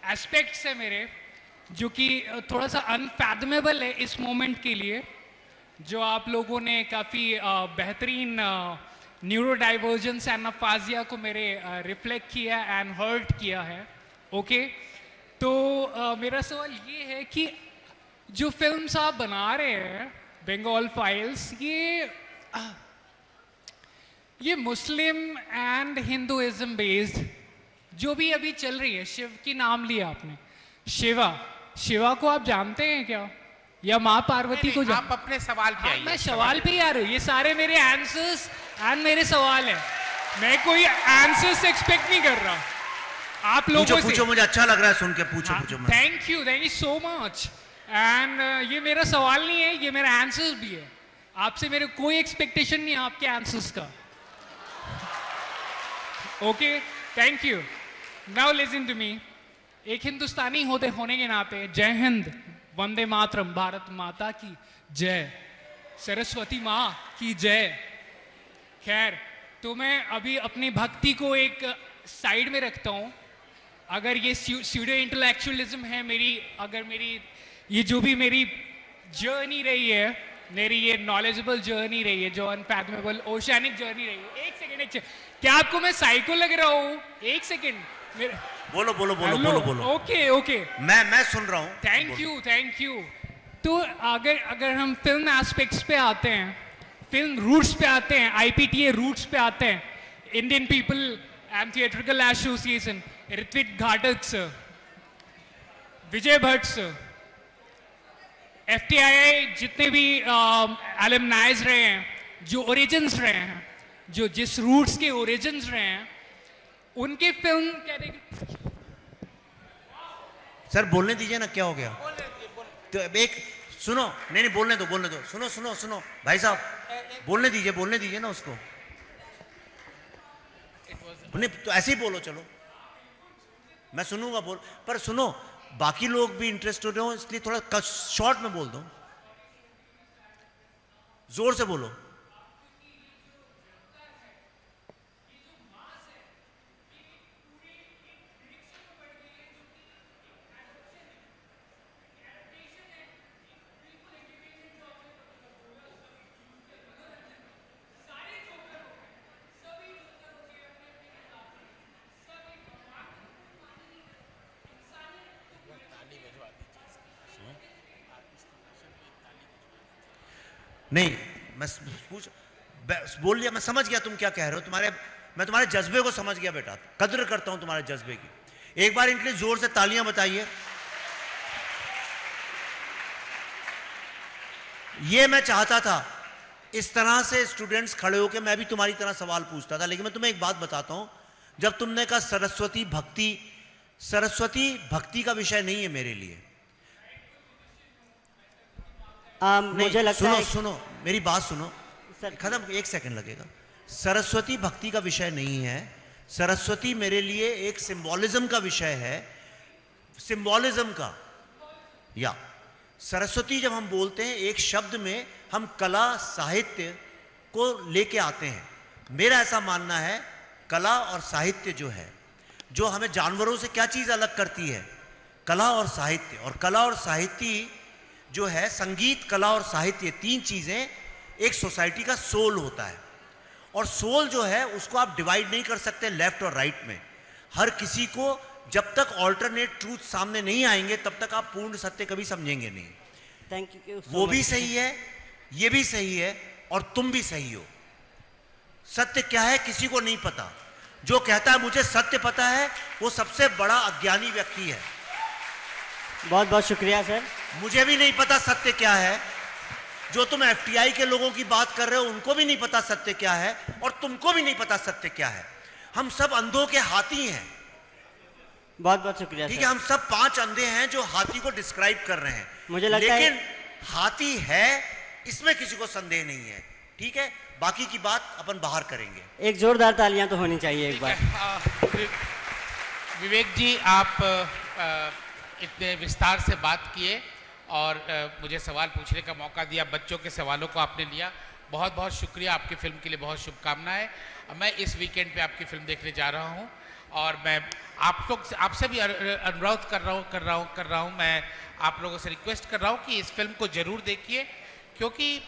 एस्पेक्ट्स है मेरे, जो कि थोड़ा सा अनफैथमेबल है इस मोमेंट के लिए, जो आप लोगों ने काफ़ी बेहतरीन न्यूरो डाइवर्जेंस एंड अफाजिया को मेरे रिफ्लेक्ट किया एंड हर्ट किया है। ओके, तो मेरा सवाल ये है कि जो फिल्म्स आप बना रहे हैं, बंगाल फाइल्स, ये मुस्लिम एंड हिंदुइज्म बेस्ड जो भी अभी चल रही है, शिव की नाम लिया आपने, शिवा को आप जानते हैं क्या, या माँ पार्वती को? आप अपने सवाल पे आइए। मैं सवाल पे ही आ रहा हूँ। ये सारे मेरे आंसर्स एंड मेरे सवाल हैं, मैं कोई आंसर्स एक्सपेक्ट नहीं कर रहा आप लोगों से। पूछो, मुझे अच्छा लग रहा है सुन के। पूछो। Thank you so much. And ये मेरा सवाल नहीं है, ये मेरा आंसर्स भी है। आपसे मेरे कोई एक्सपेक्टेशन नहीं है आपके आंसर्स का। Okay, thank you. Now listen to me. एक हिंदुस्तानी होने के नाते जय हिंद, वंदे मातरम, भारत माता की जय, सरस्वती माँ की जय। खैर, तो मैं अभी अपनी भक्ति को एक साइड में रखता हूँ। अगर ये स्यूडो इंटेलेक्चुअलिज्म है मेरी, अगर मेरी ये जो भी मेरी जर्नी रही है, मेरी ये नॉलेजेबल जर्नी रही है, जो अनफैथमेबल ओशियानिक जर्नी रही है। एक सेकेंड, क्या आपको मैं साइको लग रहा हूँ? एक सेकेंड, बोलो बोलो बोलो हेलो, बोलो बोलो। ओके ओके, मैं सुन रहा हूँ। Thank you. तो अगर हम फिल्म एस्पेक्ट्स पे आते हैं, फिल्म रूट्स पे आते हैं, IPTA रूट्स पे आते हैं, Indian people and theatrical association, Ritwik Ghatak sir, Vijay Bhatt sir, FTII जितने भी एलुमनाइज रहे हैं, जो ओरिजिन्स रहे हैं, जो जिस रूट्स के ओरिजिन्स रहे हैं, उनके फिल्म कैटेगरी। सर बोलने दीजिए ना, क्या हो गया? तो एक सुनो, नहीं बोलने दो सुनो सुनो सुनो भाई साहब, बोलने दीजिए ना उसको। नहीं तो ऐसे ही बोलो, चलो मैं सुनूंगा बोल, पर सुनो बाकी लोग भी इंटरेस्टेड हो, इसलिए थोड़ा शॉर्ट में बोल दो, जोर से बोलो। नहीं मैं बोल लिया, मैं समझ गया तुम क्या कह रहे हो, मैं तुम्हारे जज्बे को समझ गया बेटा, कद्र करता हूं तुम्हारे जज्बे की। एक बार इनके लिए जोर से तालियां बताइए। ये मैं चाहता था इस तरह से स्टूडेंट्स खड़े होकर मैं भी तुम्हारी तरह सवाल पूछता था, लेकिन मैं तुम्हें एक बात बताता हूं, जब तुमने कहा सरस्वती भक्ति का विषय नहीं है मेरे लिए। मुझे लगता है सुनो मेरी बात सुनो, खत्म, 1 सेकंड लगेगा। सरस्वती भक्ति का विषय नहीं है, सरस्वती मेरे लिए एक सिंबॉलिज्म का विषय है, सिंबॉलिज्म का। या सरस्वती जब हम बोलते हैं एक शब्द में हम कला साहित्य को लेके आते हैं। मेरा ऐसा मानना है कला और साहित्य जो है, जो हमें जानवरों से क्या चीज अलग करती है, कला और साहित्य। और कला और साहित्य जो है, संगीत कला और साहित्य, 3 चीजें एक सोसाइटी का सोल होता है। और सोल जो है उसको आप डिवाइड नहीं कर सकते लेफ्ट और राइट में। हर किसी को जब तक ऑल्टरनेट ट्रूथ सामने नहीं आएंगे तब तक आप पूर्ण सत्य कभी समझेंगे नहीं। Thank you. वो भी सही है, ये भी सही है, और तुम भी सही हो। सत्य क्या है किसी को नहीं पता। जो कहता है मुझे सत्य पता है वो सबसे बड़ा अज्ञानी व्यक्ति है। बहुत बहुत शुक्रिया सर। मुझे भी नहीं पता सत्य क्या है। जो तुम FTI के लोगों की बात कर रहे हो उनको भी नहीं पता सत्य क्या है, और तुमको भी नहीं पता सत्य क्या है। हम सब अंधों के हाथी हैं। बहुत बहुत शुक्रिया। ठीक है, हम सब 5 अंधे हैं जो हाथी को डिस्क्राइब कर रहे हैं। मुझे लगता है लेकिन हाथी है, इसमें किसी को संदेह नहीं है। ठीक है, बाकी की बात अपन बाहर करेंगे। एक जोरदार तालियां तो होनी चाहिए एक बार। विवेक जी, आप इतने विस्तार से बात किए और मुझे सवाल पूछने का मौका दिया, बच्चों के सवालों को आपने लिया, बहुत बहुत शुक्रिया। आपकी फिल्म के लिए बहुत शुभकामनाएं। मैं इस वीकेंड पे आपकी फिल्म देखने जा रहा हूं, और मैं आपसे भी अनुरोध कर रहा हूं, मैं आप लोगों से रिक्वेस्ट कर रहा हूं कि इस फिल्म को जरूर देखिए, क्योंकि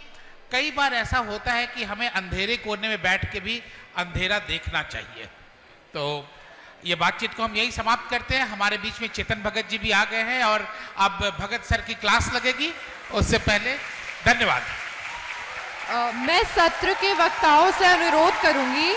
कई बार ऐसा होता है कि हमें अंधेरे कोने में बैठ के भी अंधेरा देखना चाहिए। तो ये बातचीत को हम यही समाप्त करते हैं। हमारे बीच में चेतन भगत जी भी आ गए हैं, और अब भगत सर की क्लास लगेगी। उससे पहले धन्यवाद। मैं सत्र के वक्ताओं से अनुरोध करूंगी